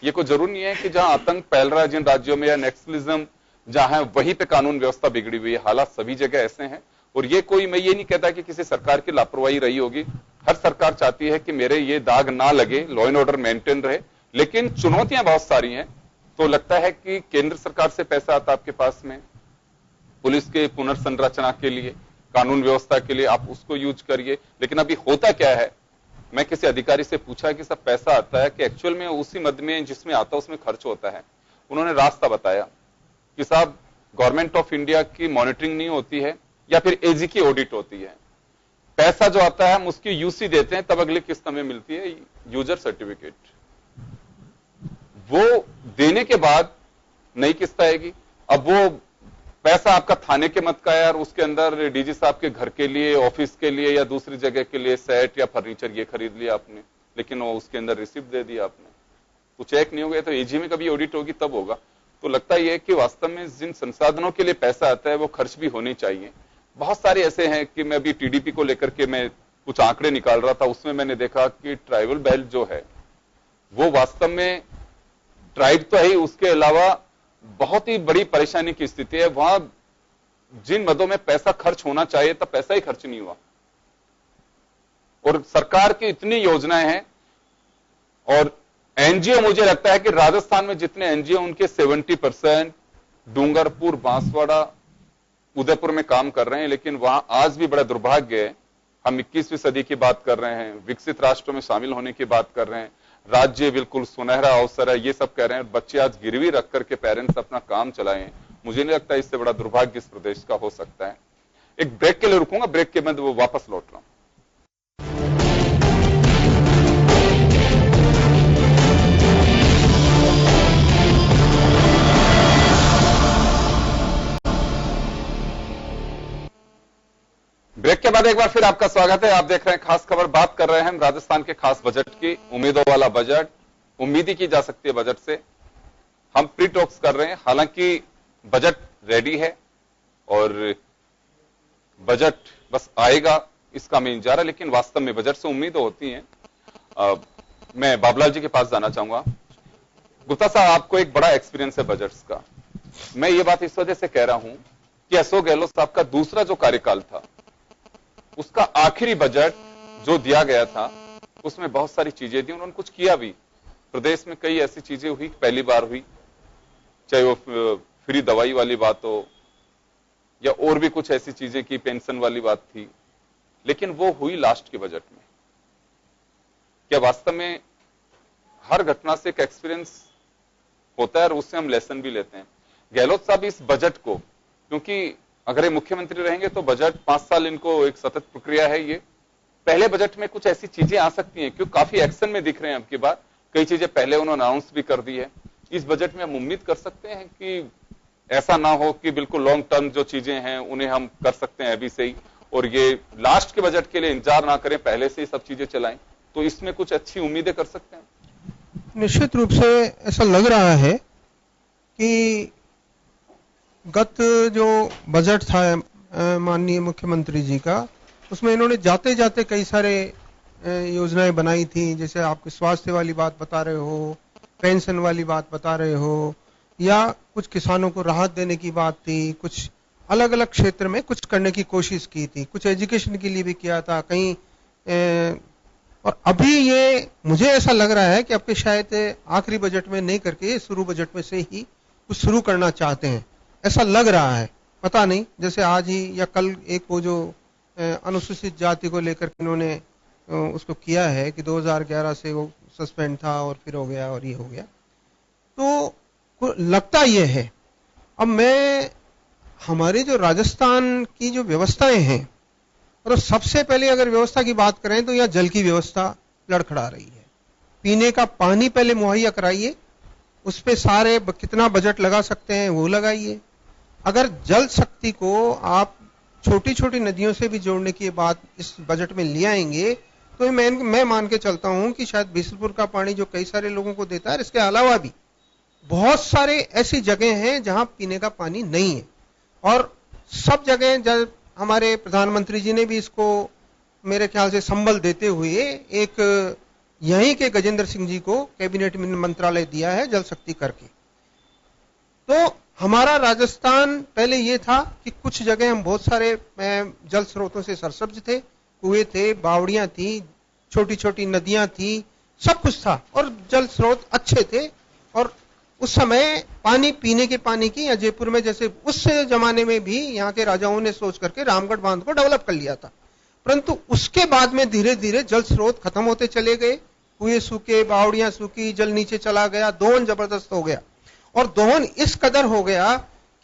Speaker 1: ये कोई जरूरी नहीं है कि जहां आतंक फैल रहा है जिन राज्यों में, या नक्सलिज्म जहां है, वहीं पे कानून व्यवस्था बिगड़ी हुई है। हालात सभी जगह ऐसे हैं, और ये कोई, मैं ये नहीं कहता कि किसी सरकार की लापरवाही रही होगी। हर सरकार चाहती है कि मेरे ये दाग ना लगे, लॉ एंड ऑर्डर मेंटेन रहे, लेकिन चुनौतियां बहुत सारी हैं। तो लगता है कि केंद्र सरकार से पैसा आता आपके पास में पुलिस के पुनर्संरचना के लिए, कानून व्यवस्था के लिए, आप उसको यूज करिए। लेकिन अभी होता क्या है, मैं किसी अधिकारी से पूछा कि सब पैसा आता है कि एक्चुअल में उसी मद में जिसमें आता है उसमें खर्च होता है। उन्होंने रास्ता बताया कि साहब, गवर्नमेंट ऑफ इंडिया की मॉनिटरिंग नहीं होती है, या फिर AG की ऑडिट होती है। पैसा जो आता है हम उसकी यूसी देते हैं, तब अगली किस्त हमें मिलती है यूजर सर्टिफिकेट। वो देने के बाद नई किस्त आएगी। अब वो पैसा आपका थाने के मत का है, और उसके अंदर DG साहब के घर के लिए, ऑफिस के लिए, या दूसरी जगह के लिए सेट या फर्नीचर ये खरीद लिया आपने, लेकिन वो उसके अंदर रिसिप्ट दे दिया आपने, तो चेक नहीं हो गया। तो AG में कभी ऑडिट होगी तब होगा। तो लगता ही है कि वास्तव में जिन संसाधनों के लिए पैसा आता है वो खर्च भी होने चाहिए। बहुत सारे ऐसे हैं कि मैं अभी TDP को लेकर के मैं कुछ आंकड़े निकाल रहा था, उसमें मैंने देखा कि ट्राइबल बेल्ट जो है वो वास्तव में ट्राइब तो है, उसके अलावा बहुत ही बड़ी परेशानी की स्थिति है। वहां जिन मदों में पैसा खर्च होना चाहिए तब पैसा ही खर्च नहीं हुआ, और सरकार की इतनी योजनाएं हैं। और NGO, मुझे लगता है कि राजस्थान में जितने NGO उनके 70% डूंगरपुर, बांसवाड़ा, उदयपुर में काम कर रहे हैं। लेकिन वहां आज भी बड़ा दुर्भाग्य है, हम 21वीं सदी की बात कर रहे हैं, विकसित राष्ट्रों में शामिल होने की बात कर रहे हैं, राज्य बिल्कुल सुनहरा अवसर है, ये सब कह रहे हैं, बच्चे आज गिरवी रख करके पेरेंट्स अपना काम चलाएं। मुझे नहीं लगता इससे बड़ा दुर्भाग्य इस प्रदेश का हो सकता है। एक ब्रेक के लिए रुकूंगा, ब्रेक के बाद वो वापस लौट रहा हूं। ब्रेक के बाद एक बार फिर आपका स्वागत है। आप देख रहे हैं खास खबर। बात कर रहे हैं हम राजस्थान के खास बजट की, उम्मीदों वाला बजट। उम्मीद ही की जा सकती है बजट से। हम प्री टॉक्स कर रहे हैं, हालांकि बजट रेडी है और बजट बस आएगा इसका हमें इंतजार है, लेकिन वास्तव में बजट से उम्मीद होती है। मैं बाबूलाल जी के पास जाना चाहूंगा। गुप्ता साहब, आपको एक बड़ा एक्सपीरियंस है बजट्स का। मैं ये बात इस वजह से कह रहा हूं कि अशोक गहलोत साहब का दूसरा जो कार्यकाल था, उसका आखिरी बजट जो दिया गया था उसमें बहुत सारी चीजें थी, उन्होंने कुछ किया भी। प्रदेश में कई ऐसी चीजें हुई, पहली बार हुई, चाहे वो फ्री दवाई वाली बात हो या और भी कुछ ऐसी चीजें की, पेंशन वाली बात थी, लेकिन वो हुई लास्ट के बजट में। क्या वास्तव में हर घटना से एक एक्सपीरियंस होता है और उससे हम लेसन भी लेते हैं। गहलोत साहब इस बजट को, क्योंकि अगर ये मुख्यमंत्री रहेंगे तो बजट 5 साल इनको एक सतत प्रक्रिया है। ये पहले बजट में कुछ ऐसी चीजें आ सकती हैं, क्योंकि काफी एक्शन में दिख रहे हैं अब की बार, कई चीजें पहले उन्होंने अनाउंस भी कर दी है। इस बजट में हम उम्मीद कर सकते हैं कि ऐसा ना हो कि बिल्कुल लॉन्ग टर्म जो चीजें हैं उन्हें हम कर सकते हैं अभी से ही, और ये लास्ट के बजट के लिए इंतजार ना करें, पहले से ही सब चीजें चलाएं, तो इसमें कुछ अच्छी उम्मीदें कर सकते हैं।
Speaker 12: निश्चित रूप से ऐसा लग रहा है कि गत जो बजट था माननीय मुख्यमंत्री जी का, उसमें इन्होंने जाते जाते कई सारे योजनाएं बनाई थी। जैसे आपके स्वास्थ्य वाली बात बता रहे हो, पेंशन वाली बात बता रहे हो, या कुछ किसानों को राहत देने की बात थी, कुछ अलग अलग क्षेत्र में कुछ करने की कोशिश की थी, कुछ एजुकेशन के लिए भी किया था कहीं। और अभी ये मुझे ऐसा लग रहा है कि आपके शायद आखिरी बजट में नहीं करके शुरू बजट में से ही कुछ शुरू करना चाहते हैं, ऐसा लग रहा है। पता नहीं, जैसे आज ही या कल एक वो जो अनुसूचित जाति को लेकर इन्होंने उसको किया है कि 2011 से वो सस्पेंड था और फिर हो गया और ये हो गया, तो लगता ये है। अब मैं हमारे जो राजस्थान की जो व्यवस्थाएं हैं, और सबसे पहले अगर व्यवस्था की बात करें तो यहाँ जल की व्यवस्था लड़खड़ा रही है। पीने का पानी पहले मुहैया कराइए, उस पे सारे कितना बजट लगा सकते हैं वो लगाइए। अगर जल शक्ति को आप छोटी छोटी नदियों से भी जोड़ने की बात इस बजट में ले आएंगे तो मैं मान के चलता हूं कि शायद बीसलपुर का पानी जो कई सारे लोगों को देता है, इसके अलावा भी बहुत सारे ऐसी जगह हैं जहां पीने का पानी नहीं है। और सब जगह जब हमारे प्रधानमंत्री जी ने भी इसको मेरे ख्याल से संबल देते हुए एक यहीं के गजेंद्र सिंह जी को कैबिनेट मंत्रालय दिया है जल शक्ति करके। तो हमारा राजस्थान पहले ये था कि कुछ जगह हम बहुत सारे जल स्रोतों से सरसब्ज थे, कुएं थे, बावड़ियां थी, छोटी छोटी नदियां थी, सब कुछ था और जल स्रोत अच्छे थे। और उस समय पानी पीने के पानी की, या जयपुर में जैसे उस जमाने में भी यहाँ के राजाओं ने सोच करके रामगढ़ बांध को डेवलप कर लिया था, परंतु उसके बाद में धीरे धीरे जल स्रोत खत्म होते चले गए, कुएं सूखे, बावड़ियां सूखी, जल नीचे चला गया, दोहन जबरदस्त हो गया। और दोहन इस कदर हो गया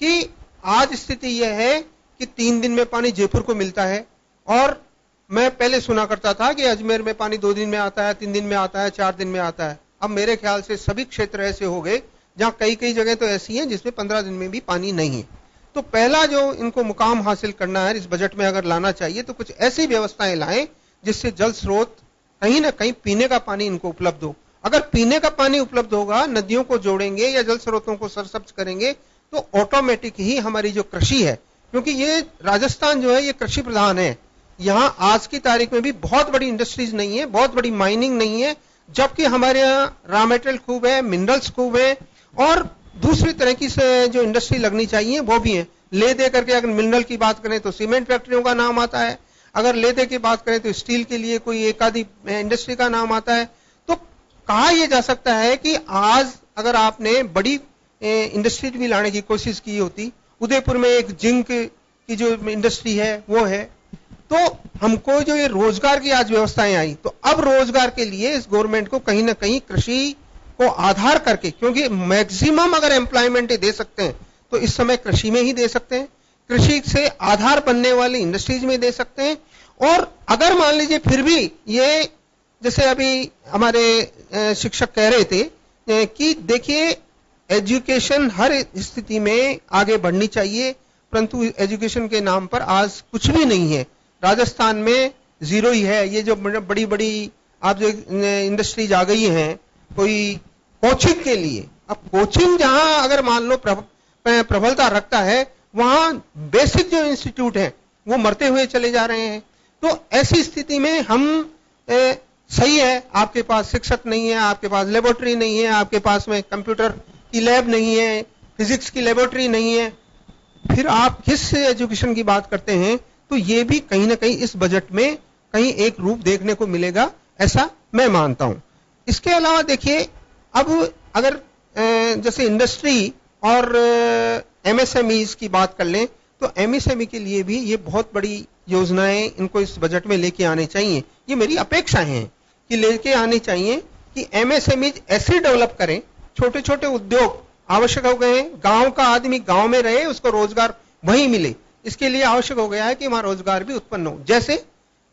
Speaker 12: कि आज स्थिति यह है कि 3 दिन में पानी जयपुर को मिलता है। और मैं पहले सुना करता था कि अजमेर में पानी 2 दिन में आता है, 3 दिन में आता है, 4 दिन में आता है। अब मेरे ख्याल से सभी क्षेत्र ऐसे हो गए जहां कई कई जगह तो ऐसी हैं जिसमें 15 दिन में भी पानी नहीं है। तो पहला जो इनको मुकाम हासिल करना है इस बजट में अगर लाना चाहिए तो कुछ ऐसी व्यवस्थाएं लाएं जिससे जल स्रोत कहीं ना कहीं पीने का पानी इनको उपलब्ध हो। अगर पीने का पानी उपलब्ध होगा, नदियों को जोड़ेंगे या जल स्रोतों को सरसब्ज करेंगे तो ऑटोमेटिक ही हमारी जो कृषि है, क्योंकि ये राजस्थान जो है ये कृषि प्रधान है, यहाँ आज की तारीख में भी बहुत बड़ी इंडस्ट्रीज नहीं है, बहुत बड़ी माइनिंग नहीं है, जबकि हमारे यहाँ रॉ मटेरियल खूब है, मिनरल्स खूब है और दूसरी तरह की जो इंडस्ट्री लगनी चाहिए वो भी है। ले दे करके अगर मिनरल की बात करें तो सीमेंट फैक्ट्रियों का नाम आता है, अगर ले दे की बात करें तो स्टील के लिए कोई एक आधी इंडस्ट्री का नाम आता है। तो कहा यह जा सकता है कि आज अगर आपने बड़ी इंडस्ट्री भी लाने की कोशिश की होती, उदयपुर में एक जिंक की जो इंडस्ट्री है वो है, तो हमको जो ये रोजगार की आज व्यवस्थाएं आई, तो अब रोजगार के लिए इस गवर्नमेंट को कहीं ना कहीं कृषि को आधार करके, क्योंकि मैक्सिमम अगर एम्प्लॉयमेंट दे सकते हैं तो इस समय कृषि में ही दे सकते हैं, कृषि से आधार बनने वाली इंडस्ट्रीज में दे सकते हैं। और अगर मान लीजिए फिर भी ये, जैसे अभी हमारे शिक्षक कह रहे थे कि देखिए एजुकेशन हर स्थिति में आगे बढ़नी चाहिए, परंतु एजुकेशन के नाम पर आज कुछ भी नहीं है। राजस्थान में जीरो ही है। ये जो बड़ी बड़ी आप जो इंडस्ट्रीज आ गई हैं कोई कोचिंग के लिए, अब कोचिंग जहां अगर मान लो प्रबलता रखता है, वहां बेसिक जो इंस्टीट्यूट है वो मरते हुए चले जा रहे हैं। तो ऐसी स्थिति में हम सही है, आपके पास शिक्षक नहीं है, आपके पास लेबोरेटरी नहीं है, आपके पास में कंप्यूटर की लैब नहीं है, फिजिक्स की लेबोरेटरी नहीं है, फिर आप किस एजुकेशन की बात करते हैं? तो ये भी कहीं ना कहीं इस बजट में कहीं एक रूप देखने को मिलेगा, ऐसा मैं मानता हूं। इसके अलावा देखिए, अब अगर जैसे इंडस्ट्री और एमएसएमईज की बात कर लें तो एमएसएमई के लिए भी ये बहुत बड़ी योजनाएं इनको इस बजट में लेके आने चाहिए। ये मेरी अपेक्षा है कि लेके आने चाहिए कि एमएसएमईज ऐसे डेवलप करें, छोटे छोटे उद्योग आवश्यक हो गए हैं, गांव का आदमी गांव में रहे, उसको रोजगार वहीं मिले, इसके लिए आवश्यक हो गया है कि वहां रोजगार भी उत्पन्न हो। जैसे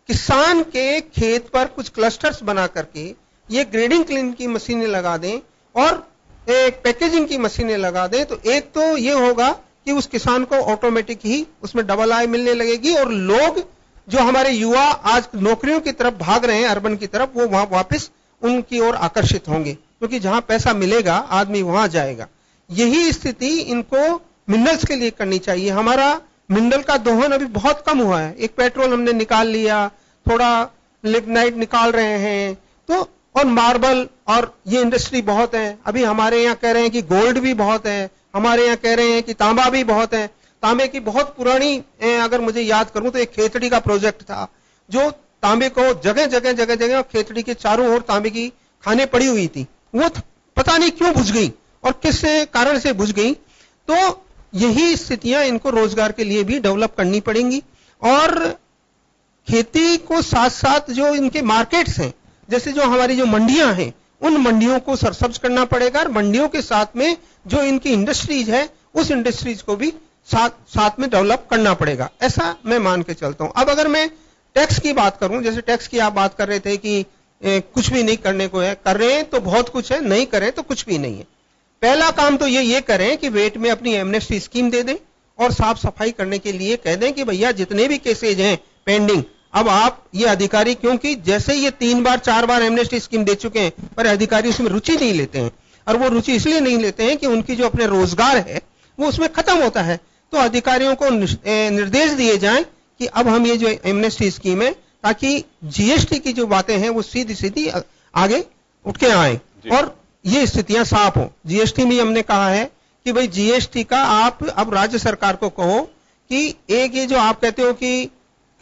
Speaker 12: किसान के खेत पर कुछ क्लस्टर्स बना करके ये ग्रेडिंग क्लीन की मशीनें लगा दें और एक पैकेजिंग की मशीनें लगा दें, तो एक तो ये होगा कि उस किसान को ऑटोमेटिक ही उसमें डबल आय मिलने लगेगी और लोग जो हमारे युवा आज नौकरियों की तरफ भाग रहे हैं अर्बन की तरफ, वो वहां वापस उनकी ओर आकर्षित होंगे, क्योंकि जहां पैसा मिलेगा आदमी वहां जाएगा। यही स्थिति इनको मिनरल्स के लिए करनी चाहिए। हमारा मिनरल का दोहन अभी बहुत कम हुआ है, एक पेट्रोल हमने निकाल लिया, थोड़ा लिग्नाइट निकाल रहे हैं, तो और मार्बल और ये इंडस्ट्री बहुत है। अभी हमारे यहाँ कह रहे हैं कि गोल्ड भी बहुत है, हमारे यहाँ कह रहे हैं कि तांबा भी बहुत है। तांबे की बहुत पुरानी अगर मुझे याद करूं तो एक खेतड़ी का प्रोजेक्ट था जो तांबे को जगह जगह जगह जगह खेतड़ी के चारों ओर तांबे की खाने पड़ी हुई थी, वो पता नहीं क्यों बुझ गई और किस कारण से बुझ गई। तो यही स्थितियां इनको रोजगार के लिए भी डेवलप करनी पड़ेंगी और खेती को साथ साथ जो इनके मार्केट्स हैं, जैसे जो हमारी जो मंडियां हैं, उन मंडियों को सरसब्ज करना पड़ेगा और मंडियों के साथ में जो इनकी इंडस्ट्रीज है उस इंडस्ट्रीज को भी साथ में डेवलप करना पड़ेगा, ऐसा मैं मान के चलता हूं। अब अगर मैं टैक्स की बात करूं, जैसे टैक्स की आप बात कर रहे थे कि कुछ भी नहीं करने को है, कर रहे हैं तो बहुत कुछ है, नहीं करें तो कुछ भी नहीं है। पहला काम तो ये करें कि वेट में अपनी एमनेस्टी स्कीम दे दें और साफ सफाई करने के लिए कह दें कि भैया जितने भी केसेज हैं पेंडिंग, अब आप ये अधिकारी, क्योंकि जैसे ये 3 बार 4 बार एमनेस्टी स्कीम दे चुके हैं पर अधिकारी उसमें रुचि नहीं लेते हैं, और वो रुचि इसलिए नहीं लेते हैं कि उनकी जो अपने रोजगार है वो उसमें खत्म होता है। तो अधिकारियों को निर्देश दिए जाएं कि अब हम ये जो एमनेस्टी स्कीम है, ताकि जीएसटी की जो बातें हैं वो सीधी सीधी आगे उठ के आए और ये स्थितियां साफ हो। जीएसटी में हमने कहा है कि भाई जीएसटी का आप अब राज्य सरकार को कहो कि एक ये जो आप कहते हो कि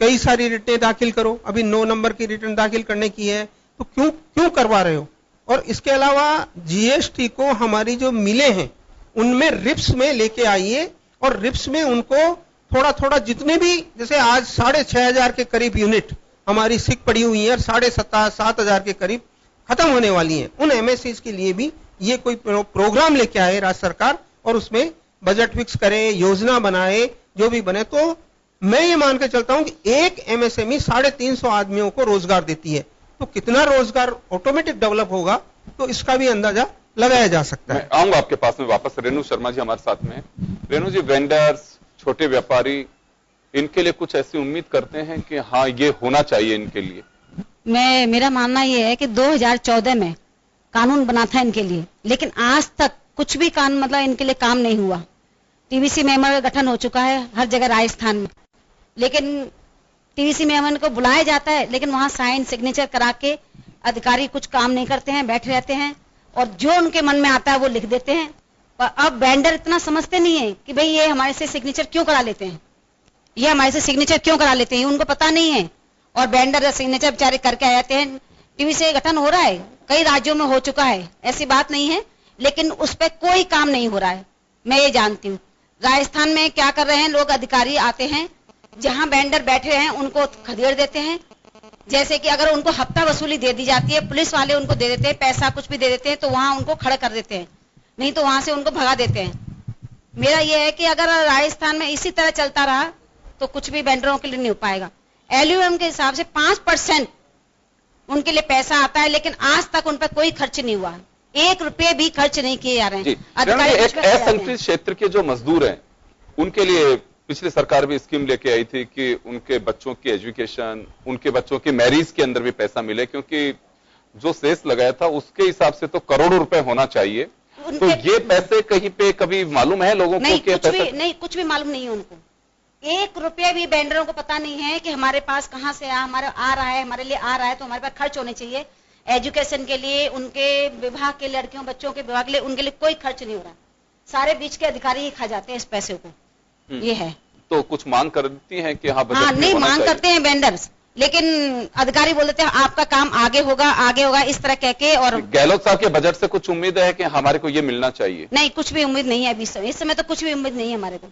Speaker 12: कई सारी रिटर्न दाखिल करो, अभी 9 नंबर की रिटर्न दाखिल करने की है, तो क्यों करवा रहे हो? और इसके अलावा जीएसटी को हमारी जो मिले हैं उनमें रिप्स में लेके आइए और रिप्स में उनको थोड़ा थोड़ा जितने भी, जैसे आज 6,500 के करीब यूनिट हमारी सिक पड़ी हुई है और 7,500 के करीब खत्म होने वाली हैं, उन एमएससीज के लिए भी ये कोई प्रोग्राम लेके आए राज्य सरकार और उसमें बजट फिक्स करे, योजना बनाए, जो भी बने। तो मैं ये मान के चलता हूं कि एक एमएसएमई 350 आदमियों को रोजगार देती है, तो कितना रोजगार ऑटोमेटिक डेवलप होगा तो इसका भी अंदाजा लगाया जा सकता है।
Speaker 1: मैं आऊंगा आपके पास में वापस। रेणु शर्मा जी हमारे साथ में। रेणु जी, वेंडर्स, छोटे व्यापारी, इनके लिए कुछ ऐसी उम्मीद करते हैं कि हाँ ये होना चाहिए इनके लिए?
Speaker 13: मेरा मानना यह है कि 2014 में कानून बना था इनके लिए, लेकिन आज तक कुछ भी कानून मतलब इनके लिए काम नहीं हुआ। टीवीसी मेंबर का गठन हो चुका है हर जगह राजस्थान में, लेकिन टीवीसी मेंबर को बुलाया जाता है लेकिन वहां साइन सिग्नेचर करा के अधिकारी कुछ काम नहीं करते हैं, बैठे रहते हैं और जो उनके मन में आता है वो लिख देते हैं। पर अब वेंडर इतना समझते नहीं है कि भाई ये हमारे से सिग्नेचर क्यों करा लेते हैं, ये हमारे से सिग्नेचर क्यों करा लेते हैं, उनको पता नहीं है। और वेंडर सिग्नेचर बेचारे करके आ जाते हैं। टीवीसी गठन हो रहा है, कई राज्यों में हो चुका है, ऐसी बात नहीं है, लेकिन उस पर कोई काम नहीं हो रहा है। मैं ये जानती हूँ राजस्थान में क्या कर रहे हैं लोग, अधिकारी आते हैं जहां वेंडर बैठे हैं उनको खदेड़ देते हैं। जैसे कि अगर उनको हफ्ता वसूली दे दी जाती है, पुलिस वाले उनको दे देते हैं, पैसा कुछ भी दे देते हैं, तो वहां उनको खड़ा कर देते हैं, नहीं तो वहां से उनको भगा देते हैं। मेरा यह है कि अगर राजस्थान में इसी तरह चलता रहा तो कुछ भी वेंडरों के लिए नहीं हो पाएगा। एलयूएम के हिसाब से 5% उनके लिए पैसा आता है, लेकिन आज तक उन पर कोई खर्च नहीं हुआ, 1 रुपये भी खर्च नहीं किए जा रहे हैं।
Speaker 1: एक असंगठित क्षेत्र के जो मजदूर हैं उनके लिए पिछली सरकार भी स्कीम लेके आई थी कि उनके बच्चों की एजुकेशन, उनके बच्चों की मैरिज के अंदर भी पैसा मिले, क्योंकि जो सेस लगाया था उसके हिसाब से तो करोड़ों रुपए होना चाहिए। तो ये पैसे कहीं पे कभी मालूम है लोगों को?
Speaker 13: कुछ भी मालूम नहीं है उनको। 1 रुपये भी वेंडरों को पता नहीं है कि हमारे पास कहां से हमारे आ रहा है, हमारे लिए आ रहा है तो हमारे पास खर्च होने चाहिए। एजुकेशन के लिए, उनके विवाह के, लड़कियों बच्चों के विवाह के लिए, उनके लिए कोई खर्च नहीं हो रहा। सारे बीच के अधिकारी ही खा जाते हैं इस पैसे को। ये है।
Speaker 1: तो कुछ मांग करती हैं कि हाँ
Speaker 13: नहीं मांग करते हैं वेंडर्स, लेकिन अधिकारी बोल देते हैं आपका काम आगे होगा, आगे होगा, इस तरह कह के। और
Speaker 1: गहलोत साहब के बजट से कुछ उम्मीद है कि हमारे को ये मिलना चाहिए?
Speaker 13: नहीं, कुछ भी उम्मीद नहीं है अभी इस समय तो कुछ भी उम्मीद नहीं है हमारे को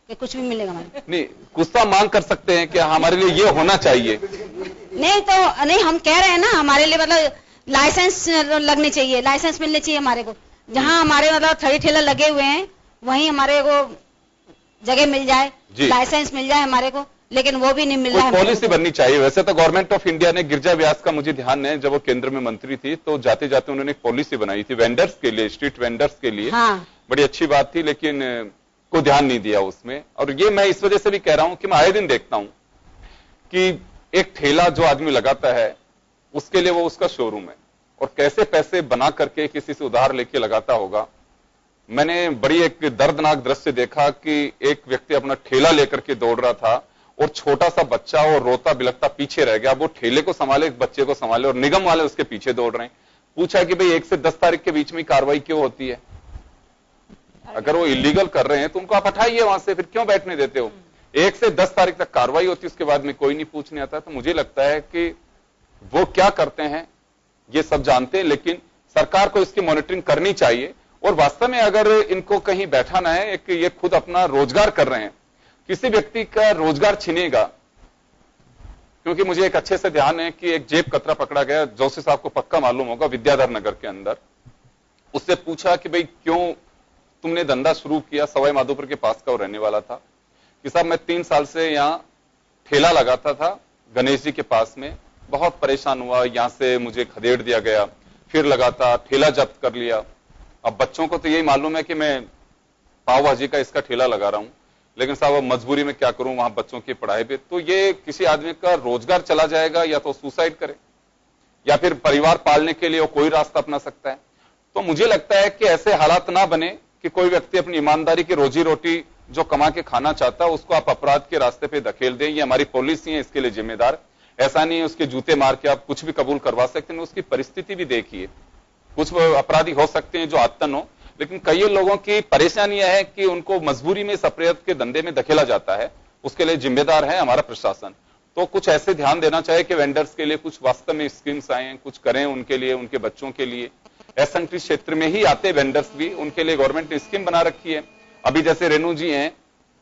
Speaker 13: कि कुछ भी मिलेगा हमारे।
Speaker 1: नहीं, कुछ तो मांग कर सकते हैं कि हमारे लिए ये होना चाहिए।
Speaker 13: नहीं तो नहीं, हम कह रहे हैं ना हमारे लिए मतलब लाइसेंस लगने चाहिए, लाइसेंस मिलने चाहिए हमारे को। जहां हमारे मतलब थड़ी ठेला लगे हुए हैं वहीं हमारे को जगह मिल जाए, लाइसेंस मिल जाए हमारे को, लेकिन वो भी नहीं मिल रहा है।
Speaker 1: पॉलिसी बननी चाहिए। वैसे तो गवर्नमेंट ऑफ इंडिया ने, गिरजा व्यास का मुझे ध्यान है, जब वो केंद्र में मंत्री थी तो जाते जाते उन्होंने एक पॉलिसी बनाई थी वेंडर्स के लिए, स्ट्रीट वेंडर्स के लिए।
Speaker 13: हाँ।
Speaker 1: बड़ी अच्छी बात थी, लेकिन को ध्यान नहीं दिया उसमें। और ये मैं इस वजह से भी कह रहा हूं कि मैं आए दिन देखता हूं कि एक ठेला जो आदमी लगाता है उसके लिए वो उसका शोरूम है, और कैसे पैसे बना करके किसी से उधार लेके लगाता होगा। मैंने बड़ी एक दर्दनाक दृश्य देखा कि एक व्यक्ति अपना ठेला लेकर के दौड़ रहा था और छोटा सा बच्चा और रोता बिलखता पीछे रह गया। वो ठेले को संभाले, बच्चे को संभाले, और निगम वाले उसके पीछे दौड़ रहे हैं। पूछा कि भाई 1 से 10 तारीख के बीच में कार्रवाई क्यों होती है? अगर वो इलीगल कर रहे हैं तो उनको आप हटाइए वहां से, फिर क्यों बैठने देते हो? 1 से 10 तारीख तक कार्रवाई होती है, उसके बाद में कोई नहीं पूछने आता। तो मुझे लगता है कि वो क्या करते हैं ये सब जानते हैं, लेकिन सरकार को इसकी मॉनिटरिंग करनी चाहिए। और वास्तव में अगर इनको कहीं बैठाना है, एक ये खुद अपना रोजगार कर रहे हैं, किसी व्यक्ति का रोजगार छिनेगा। क्योंकि मुझे एक अच्छे से ध्यान है कि एक जेब कतरा पकड़ा गया, जोशी साहब को पक्का मालूम होगा, विद्याधर नगर के अंदर। उससे पूछा कि भाई क्यों तुमने धंधा शुरू किया, सवाई माधोपुर के पास का वो रहने वाला था कि साहब मैं 3 साल से यहाँ ठेला लगाता था गणेश जी के पास में, बहुत परेशान हुआ, यहां से मुझे खदेड़ दिया गया, फिर लगाता, ठेला जब्त कर लिया। अब बच्चों को तो यही मालूम है कि मैं पाव भाजी का इसका ठेला लगा रहा हूं, लेकिन साहब अब मजबूरी में क्या करूं, वहां बच्चों की पढ़ाई पे, तो ये किसी आदमी का रोजगार चला जाएगा, या तो सुसाइड करे या फिर परिवार पालने के लिए वो कोई रास्ता अपना सकता है। तो मुझे लगता है कि ऐसे हालात ना बने कि कोई व्यक्ति अपनी ईमानदारी की रोजी रोटी जो कमा के खाना चाहता है उसको आप अपराध के रास्ते पे धकेल दें। ये हमारी पॉलिसी है, इसके लिए जिम्मेदार। ऐसा नहीं है उसके जूते मार के आप कुछ भी कबूल करवा सकते हैं, उसकी परिस्थिति भी देखिए। कुछ अपराधी हो सकते हैं जो आत्तन हो, लेकिन कई लोगों की परेशानी यह है कि उनको मजबूरी में इस अपराध के धंधे में धकेला जाता है, उसके लिए जिम्मेदार है हमारा प्रशासन। तो कुछ ऐसे ध्यान देना चाहिए कि वेंडर्स के लिए कुछ वास्तव में स्कीम्स आए, कुछ करें उनके लिए, उनके बच्चों के लिए। एसएनटी क्षेत्र में ही आते वेंडर्स भी, उनके लिए गवर्नमेंट ने स्कीम बना रखी है। अभी जैसे रेणु जी हैं,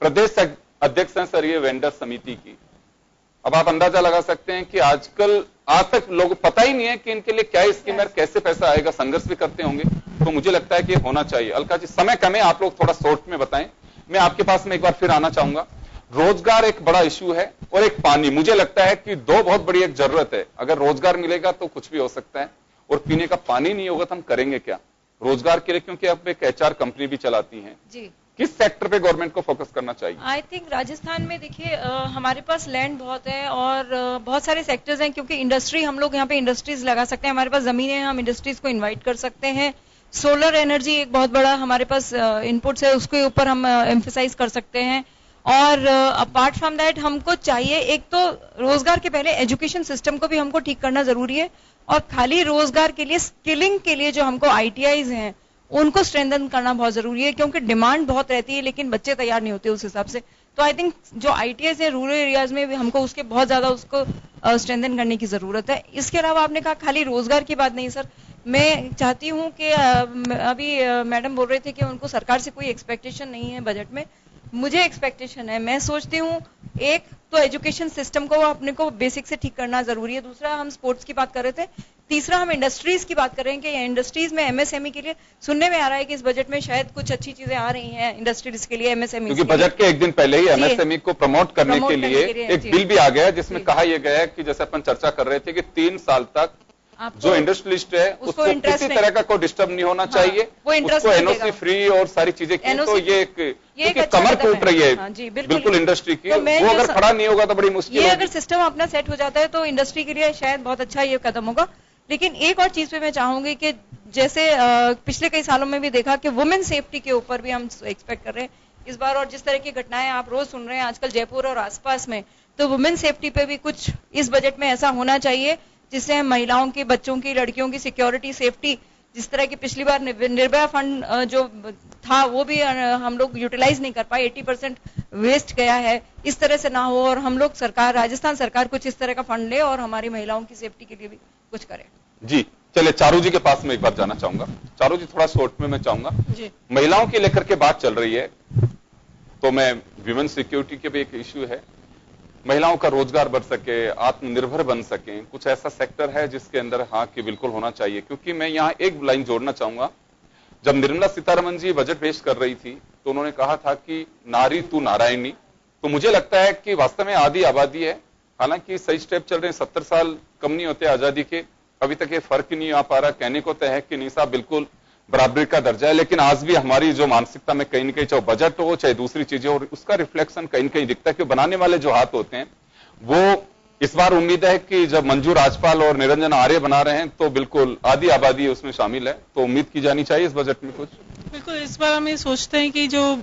Speaker 1: प्रदेश अध्यक्ष हैं सर ये वेंडर समिति की। अब आप अंदाजा लगा सकते हैं कि आजकल आज तक लोग पता ही नहीं है कि इनके लिए क्या स्कीम है, कैसे पैसा आएगा, संघर्ष भी करते होंगे। तो मुझे लगता है कि होना चाहिए। अलका जी समय कम है, आप लोग थोड़ा शॉर्ट में बताएं। मैं आपके पास में एक बार फिर आना चाहूंगा। रोजगार एक बड़ा इश्यू है और एक पानी। मुझे लगता है कि दो बहुत बड़ी एक जरूरत है। अगर रोजगार मिलेगा तो कुछ भी हो सकता है, और पीने का पानी नहीं होगा तो हम करेंगे क्या रोजगार के लिए? क्योंकि आप एक एचआर कंपनी भी चलाती हैं
Speaker 6: जी।
Speaker 1: किस सेक्टर पे गवर्नमेंट को फोकस करना चाहिए?
Speaker 6: आई थिंक राजस्थान में देखिए हमारे पास लैंड बहुत है और बहुत सारे सेक्टर्स हैं, क्योंकि इंडस्ट्री हम लोग यहाँ पे इंडस्ट्रीज लगा सकते हैं, हमारे पास जमीनें हैं, हम इंडस्ट्रीज को इनवाइट कर सकते हैं। सोलर एनर्जी एक बहुत बड़ा हमारे पास इनपुट्स है, उसके ऊपर हम एम्फेसाइज कर सकते हैं। और अपार्ट फ्रॉम दैट हमको चाहिए, एक तो रोजगार के पहले एजुकेशन सिस्टम को भी हमको ठीक करना जरूरी है, और खाली रोजगार के लिए स्किलिंग के लिए जो हमको आईटीआईज हैं उनको स्ट्रेंथन करना बहुत जरूरी है, क्योंकि डिमांड बहुत रहती है लेकिन बच्चे तैयार नहीं होते उस हिसाब से। तो आई थिंक जो आईटीआईज है रूरल एरियाज में भी हमको उसके बहुत ज्यादा उसको स्ट्रेंथन करने की जरूरत है। इसके अलावा आपने कहा खाली रोजगार की बात नहीं सर, मैं चाहती हूं कि अभी मैडम बोल रहे थे कि उनको सरकार से कोई एक्सपेक्टेशन नहीं है बजट में। मुझे एक्सपेक्टेशन है। मैं सोचती हूँ एक तो एजुकेशन सिस्टम को अपने को बेसिक से ठीक करना जरूरी है, दूसरा हम स्पोर्ट्स की बात कर रहे थे, तीसरा हम इंडस्ट्रीज की बात कर रहे हैं कि इंडस्ट्रीज में एमएसएमई के लिए सुनने में आ रहा है कि इस बजट में शायद कुछ अच्छी चीजें आ रही हैं इंडस्ट्रीज के लिए, एमएसएमई
Speaker 1: क्योंकि बजट के एक दिन पहले ही एमएसएमई को प्रमोट करने के लिए एक बिल भी आ गया है जिसमें कहा यह गया है कि जैसे अपन चर्चा कर रहे थे कि 3 साल तक जो इंडस्ट्रियलिस्ट है उसको किसी तरह का कोई डिस्टर्ब नहीं होना चाहिए, उसको एनओसी फ्री और सारी चीजें की। तो ये एक कमर टूट रही है बिल्कुल इंडस्ट्री की, वो अगर खड़ा नहीं होगा तो बड़ी मुश्किल
Speaker 6: ये अगर सिस्टम अपना सेट हो जाता है तो इंडस्ट्री के लिए शायद बहुत अच्छा ये कदम होगा। लेकिन एक और चीज पे मैं चाहूंगी कि जैसे पिछले कई सालों में भी देखा कि वुमेन सेफ्टी के ऊपर भी हम एक्सपेक्ट कर रहे हैं इस बार, और जिस तरह की घटनाएं आप रोज सुन रहे हैं आजकल जयपुर और आसपास में, तो वुमेन सेफ्टी पे भी कुछ इस बजट में ऐसा होना चाहिए जिससे महिलाओं की, बच्चों की, लड़कियों की सिक्योरिटी, सेफ्टी, जिस तरह की पिछली बार निर्भया फंड जो था वो भी हम लोग यूटिलाइज नहीं कर पाए, 80% वेस्ट गया है, इस तरह से ना हो और हम लोग सरकार, राजस्थान सरकार कुछ इस तरह का फंड ले और हमारी महिलाओं की सेफ्टी के लिए भी कुछ करे।
Speaker 1: जी चलिए चारू जी के पास में एक बार जाना चाहूंगा। चारू जी थोड़ा शॉर्ट में मैं चाहूंगा, महिलाओं की लेकर के बात चल रही है तो मैं विमेन सिक्योरिटी के भी एक इश्यू है, महिलाओं का रोजगार बढ़ सके, आत्मनिर्भर बन सके, कुछ ऐसा सेक्टर है जिसके अंदर हाँ कि बिल्कुल होना चाहिए। क्योंकि मैं यहाँ एक लाइन जोड़ना चाहूंगा, जब निर्मला सीतारमण जी बजट पेश कर रही थी तो उन्होंने कहा था कि नारी तू नारायणी। तो मुझे लगता है कि वास्तव में आधी आबादी है, हालांकि सही स्टेप चल रहे हैं, 70 साल कम नहीं होते आजादी के, अभी तक ये फर्क नहीं आ पा रहा। कहने को तो है कि नहीं साहब बिल्कुल बराबरी का दर्जा है, लेकिन आज भी हमारी जो मानसिकता में कहीं न कहीं चाहे बजट हो चाहे दूसरी चीजें, और उसका रिफ्लेक्शन कहीं न कहीं दिखता है कि बनाने वाले जो हाथ होते हैं वो, इस बार उम्मीद है कि जब मंजू राजपाल और निरंजन आर्य बना रहे हैं तो बिल्कुल आधी आबादी उसमें शामिल है, तो उम्मीद की जानी चाहिए इस बजट में कुछ।
Speaker 7: बिल्कुल, इस बार हम ये सोचते हैं कि जो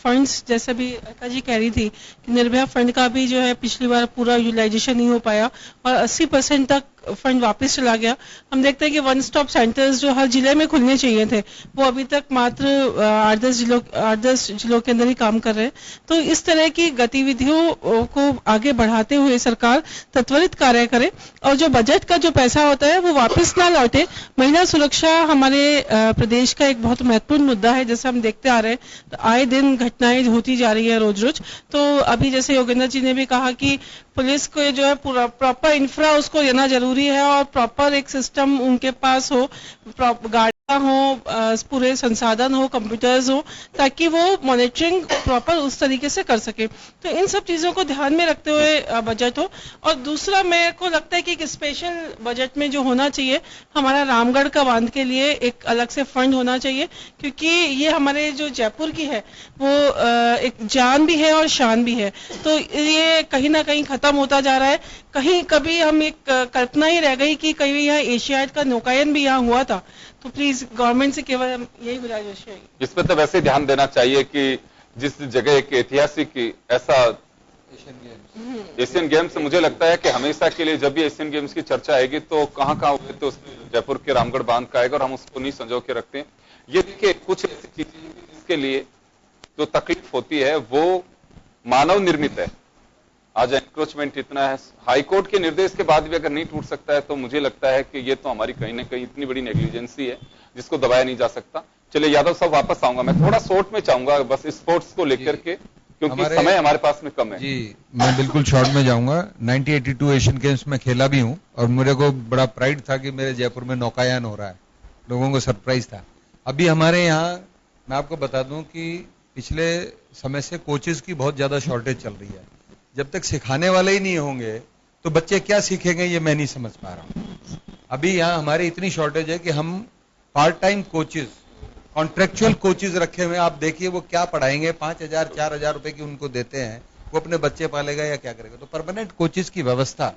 Speaker 7: फंड्स, जैसे भी अलका जी कह रही थी कि निर्भया फंड का भी जो है पिछली बार पूरा यूटिलाइजेशन नहीं हो पाया और 80% तक फंड वापस चला गया। हम देखते हैं कि वन स्टॉप सेंटर्स जो हर जिले में खुलने चाहिए थे वो अभी तक मात्र 8-10 जिलों के अंदर ही काम कर रहे हैं। तो इस तरह की गतिविधियों को आगे बढ़ाते हुए सरकार त्वरित कार्य करे और जो बजट का जो पैसा होता है वो वापस ना लौटे। महिला सुरक्षा हमारे प्रदेश का एक बहुत महत्वपूर्ण मुद्दा है, जैसे हम देखते आ रहे हैं तो आए दिन घटनाएं होती जा रही है रोज रोज। तो अभी जैसे योगेंद्र जी ने भी कहा कि पुलिस को जो है पूरा प्रॉपर इंफ्रा उसको देना जरूरी है और प्रॉपर एक सिस्टम उनके पास हो, गार्ड हो, पूरे संसाधन हो, कंप्यूटर्स हो, ताकि वो मॉनिटरिंग प्रॉपर उस तरीके से कर सके। तो इन सब चीज़ों को ध्यान में रखते हुए बजट हो। और दूसरा मेरे को लगता है कि एक स्पेशल बजट में जो होना चाहिए, हमारा रामगढ़ का बांध के लिए एक अलग से फंड होना चाहिए, क्योंकि ये हमारे जो जयपुर की है वो एक जान भी है और शान भी है। तो ये कहीं ना कहीं खत्म होता जा रहा है। कहीं कभी हम एक कल्पना ही रह गई कि कहीं यहाँ एशियाड का नौकायन भी यहाँ हुआ था। तो प्लीज गवर्नमेंट से केवल यही गुजारिश है।
Speaker 1: इस पर तो वैसे ध्यान देना चाहिए कि जिस जगह एक ऐतिहासिक ऐसा एशियन गेम्स, मुझे लगता है कि हमेशा के लिए जब भी एशियन गेम्स की चर्चा आएगी तो कहां हुए तो उसमें जयपुर के रामगढ़ बांध का आएगा और हम उसको नहीं संजो के रखते हैं। ये देखिए कुछ ऐसी चीजें जिसके लिए जो तकलीफ होती है वो मानव निर्मित है। आज एनक्रोचमेंट इतना है, हाईकोर्ट के निर्देश के बाद भी अगर नहीं टूट सकता है तो मुझे लगता है कि ये तो हमारी कहीं ना कहीं इतनी बड़ी नेग्लिजेंसी है जिसको दबाया नहीं जा सकता। चलिए यादव साहब वापस आऊंगा, मैं थोड़ा शॉर्ट में चाहूंगा बस स्पोर्ट्स को लेकर के, क्योंकि समय हमारे पास में कम है।
Speaker 8: जी मैं बिल्कुल शॉर्ट में जाऊंगा। 1982 एशियन गेम्स में खेला भी हूं और मेरे को बड़ा प्राइड था कि मेरे जयपुर में नौकायान हो रहा है, लोगों को सरप्राइज था। अभी हमारे यहाँ मैं आपको बता दूं कि पिछले समय से कोचेज की बहुत ज्यादा शॉर्टेज चल रही है। जब तक सिखाने वाले ही नहीं होंगे तो बच्चे क्या सीखेंगे, ये मैं नहीं समझ पा रहा हूं। अभी यहाँ हमारी इतनी शॉर्टेज है कि हम part time coaches, contractual coaches रखे हुए हैं। आप देखिए वो क्या पढ़ाएंगे, 5,000 4,000 रुपए की उनको देते हैं, वो अपने बच्चे पालेगा या क्या करेगा। तो परमानेंट कोचेज की व्यवस्था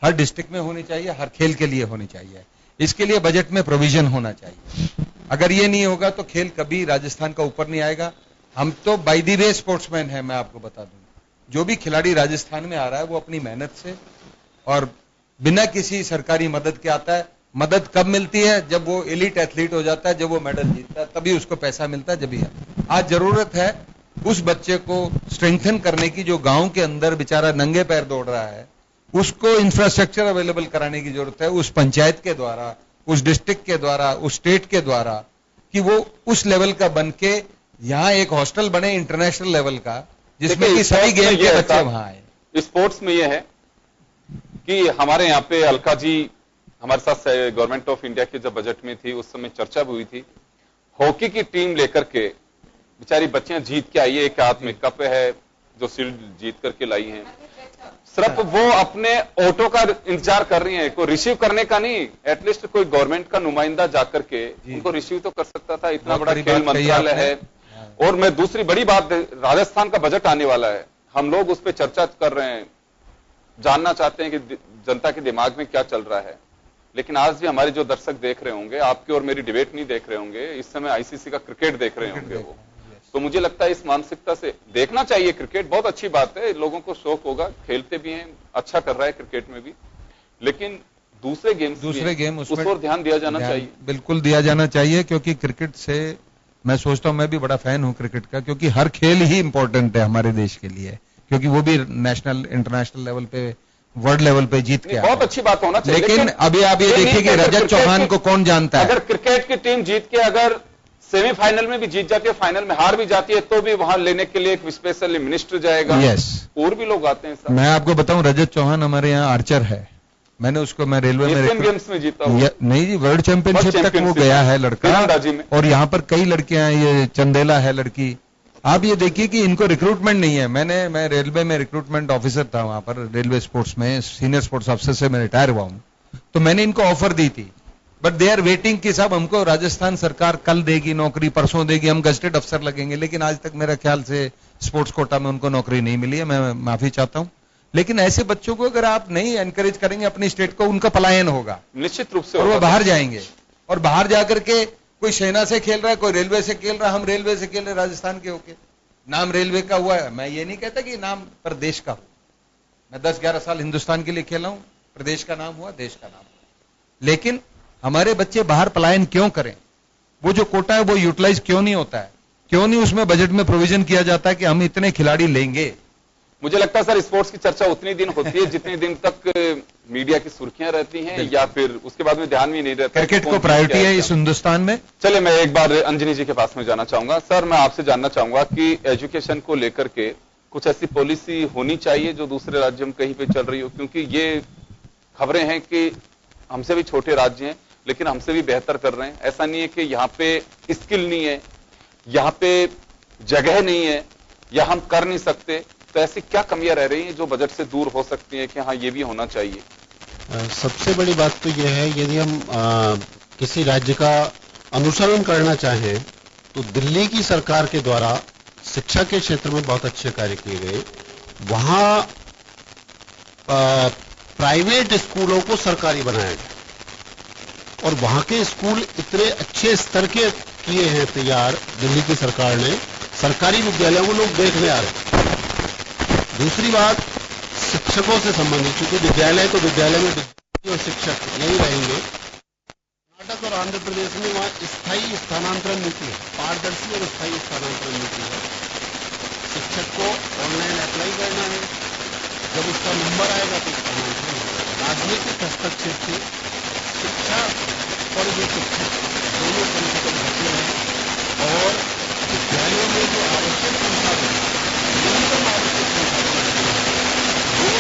Speaker 8: हर डिस्ट्रिक्ट में होनी चाहिए, हर खेल के लिए होनी चाहिए। इसके लिए बजट में प्रोविजन होना चाहिए। अगर ये नहीं होगा तो खेल कभी राजस्थान का ऊपर नहीं आएगा। हम तो बाय द वे स्पोर्ट्समैन है, मैं आपको बता दूं। जो भी खिलाड़ी राजस्थान में आ रहा है वो अपनी मेहनत से और बिना किसी सरकारी मदद के आता है। मदद कब मिलती है? जब वो एलीट एथलीट हो जाता है, जब वो मेडल जीतता है, तभी उसको पैसा मिलता है। जब ही आज जरूरत है उस बच्चे को स्ट्रेंथन करने की जो गांव के अंदर बेचारा नंगे पैर दौड़ रहा है, उसको इंफ्रास्ट्रक्चर अवेलेबल कराने की जरूरत है, उस पंचायत के द्वारा, उस डिस्ट्रिक्ट के द्वारा, उस स्टेट के द्वारा, कि वो उस लेवल का बन के यहाँ एक हॉस्टल बने इंटरनेशनल लेवल का, जिसमें कि सभी गेम के बच्चे वहां आए।
Speaker 1: स्पोर्ट्स में यह है कि हमारे यहाँ पे अलका जी हमारे साथ गवर्नमेंट ऑफ इंडिया की जब बजट में थी उस समय चर्चा भी हुई थी। हॉकी की टीम लेकर के बेचारी बच्चियां जीत के आई है, एक हाथ में कप है जो शील्ड जीत करके लाई हैं। सिर्फ वो अपने ऑटो का इंतजार कर रही हैं, कोई रिसीव करने का नहीं। एटलीस्ट कोई गवर्नमेंट का नुमाइंदा जाकर के उनको रिसीव तो कर सकता था। इतना बड़ा खेल मंत्रालय है। और मैं दूसरी बड़ी बात, राजस्थान का बजट आने वाला है, हम लोग उस पर चर्चा कर रहे हैं, जानना चाहते हैं कि जनता के दिमाग में क्या चल रहा है। लेकिन आज भी हमारे जो दर्शक देख रहे होंगे, आपकी और मेरी डिबेट नहीं देख रहे होंगे, इस समय आईसीसी का क्रिकेट देख रहे होंगे वो। तो मुझे लगता है इस मानसिकता से देखना चाहिए। क्रिकेट बहुत अच्छी बात है, लोगों को शौक होगा, खेलते भी हैं, अच्छा कर रहा है क्रिकेट में भी। लेकिन दूसरे गेम उस पर ध्यान दिया जाना चाहिए।
Speaker 8: बिल्कुल दिया जाना चाहिए, क्योंकि क्रिकेट से मैं सोचता हूं, मैं भी बड़ा फैन हूं क्रिकेट का, क्योंकि हर खेल ही इंपॉर्टेंट है हमारे देश के लिए, क्योंकि वो भी नेशनल इंटरनेशनल लेवल पे, वर्ल्ड लेवल पे जीत के
Speaker 1: बहुत अच्छी बात होना चाहिए।
Speaker 8: लेकिन अभी आप ये देखिए कि रजत चौहान को कौन जानता है।
Speaker 1: अगर क्रिकेट की टीम जीत के अगर सेमीफाइनल में भी जीत जाती है, फाइनल में हार भी जाती है, तो भी वहां लेने के लिए एक स्पेशल मिनिस्टर जाएगा।
Speaker 8: यस,
Speaker 1: और भी लोग आते हैं सर।
Speaker 8: मैं आपको बताऊं, रजत चौहान हमारे यहाँ आर्चर है। मैंने उसको, मैं रेलवे में
Speaker 1: गेम्स में जीता
Speaker 8: नहीं जी, वर्ल्ड चैंपियनशिप तक वो गया है लड़का। और यहाँ पर कई लड़कियां, ये चंदेला है लड़की। आप ये देखिए कि इनको रिक्रूटमेंट नहीं है। मैं रेलवे में रिक्रूटमेंट ऑफिसर था, वहां पर रेलवे स्पोर्ट्स में सीनियर स्पोर्ट्स ऑफिसर से मैं रिटायर हुआ हूं। तो मैंने इनको ऑफर दी थी, बट दे आर वेटिंग कि साहब हमको राजस्थान सरकार कल देगी नौकरी, परसों देगी, हम गजटेड अफसर लगेंगे। लेकिन आज तक मेरा ख्याल से स्पोर्ट्स कोटा में उनको नौकरी नहीं मिली है। मैं माफी चाहता हूं। लेकिन ऐसे बच्चों को अगर आप नहीं एनकरेज करेंगे अपनी स्टेट को, उनका पलायन होगा
Speaker 1: निश्चित रूप से,
Speaker 8: और वो बाहर जाएंगे। और बाहर जाकर के कोई सेना से खेल रहा है, कोई रेलवे से खेल रहा है। हम रेलवे से खेल रहे राजस्थान के होके, नाम रेलवे का हुआ है। मैं ये नहीं कहता कि नाम प्रदेश का हो। मैं 10-11 साल हिंदुस्तान के लिए खेला हूं, प्रदेश का नाम हुआ, देश का नाम। लेकिन हमारे बच्चे बाहर पलायन क्यों करें? वो जो कोटा है वो यूटिलाइज क्यों नहीं होता है? क्यों नहीं उसमें बजट में प्रोविजन किया जाता है कि हम इतने खिलाड़ी लेंगे?
Speaker 1: मुझे लगता है सर स्पोर्ट्स की चर्चा उतनी दिन होती है जितने दिन तक मीडिया की सुर्खियां रहती हैं, या फिर उसके बाद में ध्यान भी नहीं रहता।
Speaker 8: क्रिकेट को प्रायोरिटी है इस हिंदुस्तान में।
Speaker 1: चले, मैं एक बार अंजनी जी के पास में जाना चाहूंगा। सर, मैं आपसे जानना चाहूंगा कि एजुकेशन को लेकर के कुछ ऐसी पॉलिसी होनी चाहिए जो दूसरे राज्यों में कहीं पे चल रही हो, क्योंकि ये खबरें हैं कि हमसे भी छोटे राज्य हैं लेकिन हमसे भी बेहतर कर रहे हैं। ऐसा नहीं है कि यहां पे स्किल नहीं है, यहां पे जगह नहीं है या हम कर नहीं सकते। तो ऐसी क्या कमियां रह रही हैं जो बजट से दूर हो सकती हैं कि हाँ ये भी होना चाहिए?
Speaker 9: सबसे बड़ी बात तो यह है, यदि हम किसी राज्य का अनुसरण करना चाहें तो दिल्ली की सरकार के द्वारा शिक्षा के क्षेत्र में बहुत अच्छे कार्य किए गए। वहां प्राइवेट स्कूलों को सरकारी बनाया गया और वहां के स्कूल इतने अच्छे स्तर के किए हैं तैयार दिल्ली की सरकार ने, सरकारी विद्यालयों को लोग देखने आ रहे हैं। दूसरी बात शिक्षकों से संबंधित, क्योंकि विद्यालय तो विद्यालय में और शिक्षक यही रहेंगे। कर्नाटक और आंध्र प्रदेश में वहां स्थायी स्थानांतरण नीति है, पारदर्शी और स्थायी स्थानांतरण नीति है। शिक्षक को ऑनलाइन अप्लाई करना है, जब उसका नंबर आएगा तो स्थानांतरण होगा। राजनीतिक हस्तक्षेप से शिक्षा और जो शिक्षक दोनों संकट घटे हैं और विद्यालयों में जो आवश्यक संसाधन, न्यूनतम आवश्यक संसाधन वो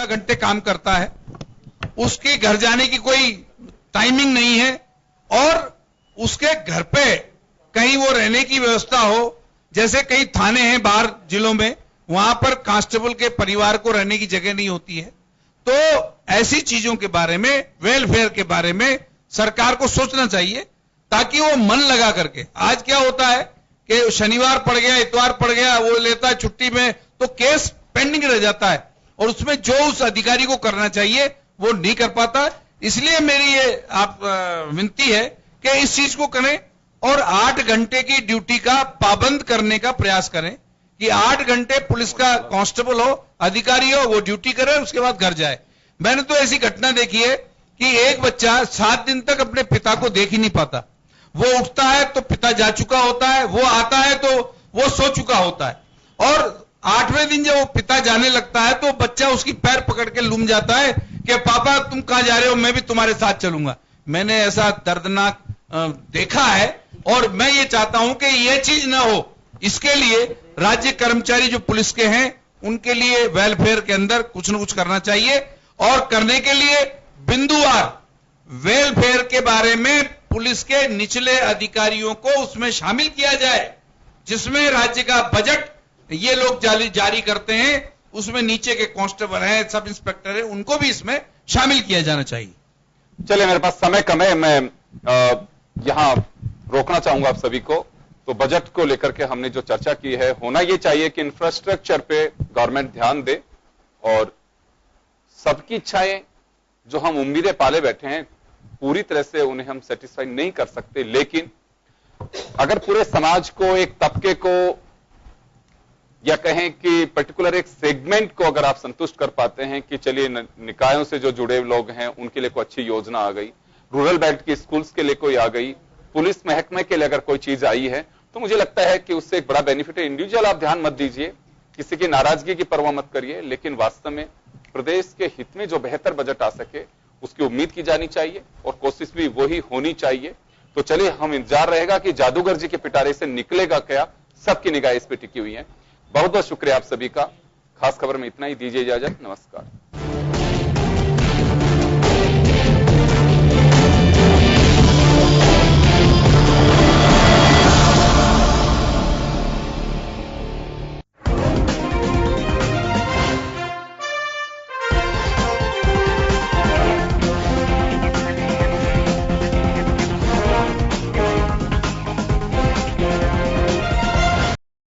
Speaker 11: घंटे काम करता है, उसके घर जाने की कोई टाइमिंग नहीं है और उसके घर पे कहीं वो रहने की व्यवस्था हो, जैसे कई थाने हैं बाहर जिलों में, वहां पर कांस्टेबल के परिवार को रहने की जगह नहीं होती है। तो ऐसी चीजों के बारे में, वेलफेयर के बारे में सरकार को सोचना चाहिए ताकि वो मन लगा करके। आज क्या होता है कि शनिवार पड़ गया, इतवार पड़ गया, वो लेता है छुट्टी में, तो केस पेंडिंग रह जाता है और उसमें जो उस अधिकारी को करना चाहिए वो नहीं कर पाता। इसलिए मेरी ये आप विनती है कि इस चीज को करें और 8 घंटे की ड्यूटी का पाबंद करने का प्रयास करें कि 8 घंटे पुलिस का कांस्टेबल हो, अधिकारी हो, वो ड्यूटी करे, उसके बाद घर जाए। मैंने तो ऐसी घटना देखी है कि एक बच्चा 7 दिन तक अपने पिता को देख ही नहीं पाता। वो उठता है तो पिता जा चुका होता है, वो आता है तो वो सो चुका होता है, और 8वें दिन जब वो पिता जाने लगता है तो बच्चा उसकी पैर पकड़ के लूम जाता है कि पापा तुम कहां जा रहे हो, मैं भी तुम्हारे साथ चलूंगा। मैंने ऐसा दर्दनाक देखा है और मैं ये चाहता हूं कि ये चीज ना हो। इसके लिए राज्य कर्मचारी जो पुलिस के हैं उनके लिए वेलफेयर के अंदर कुछ न कुछ करना चाहिए और करने के लिए बिंदुवार वेलफेयर के बारे में पुलिस के निचले अधिकारियों को उसमें शामिल किया जाए जिसमें राज्य का बजट ये लोग जारी करते हैं, उसमें नीचे के कांस्टेबल हैं, सब इंस्पेक्टर हैं, उनको भी इसमें शामिल किया जाना चाहिए।
Speaker 1: चलिए, मेरे पास समय कम है, मैं यहां रोकना चाहूंगा आप सभी को। तो बजट को लेकर के हमने जो चर्चा की है, होना यह चाहिए कि इंफ्रास्ट्रक्चर पे गवर्नमेंट ध्यान दे और सबकी इच्छाएं जो हम उम्मीदें पाले बैठे हैं पूरी तरह से उन्हें हम सेटिस्फाई नहीं कर सकते, लेकिन अगर पूरे समाज को, एक तबके को, या कहें कि पर्टिकुलर एक सेगमेंट को अगर आप संतुष्ट कर पाते हैं कि चलिए निकायों से जो जुड़े लोग हैं उनके लिए कोई अच्छी योजना आ गई, रूरल बेल्ट की स्कूल्स के लिए कोई आ गई, पुलिस महकमे के लिए अगर कोई चीज आई है, तो मुझे लगता है कि उससे एक बड़ा बेनिफिट है। इंडिविजुअल आप ध्यान मत दीजिए, किसी की नाराजगी की परवाह मत करिए, लेकिन वास्तव में प्रदेश के हित में जो बेहतर बजट आ सके उसकी उम्मीद की जानी चाहिए और कोशिश भी वही होनी चाहिए। तो चलिए, हम इंतजार रहेगा कि जादूगर जी के पिटारे से निकलेगा क्या, सबकी निगाह इस पे टिकी हुई है। बहुत बहुत शुक्रिया आप सभी का। खास खबर में इतना ही, दीजिए इजाजत, नमस्कार।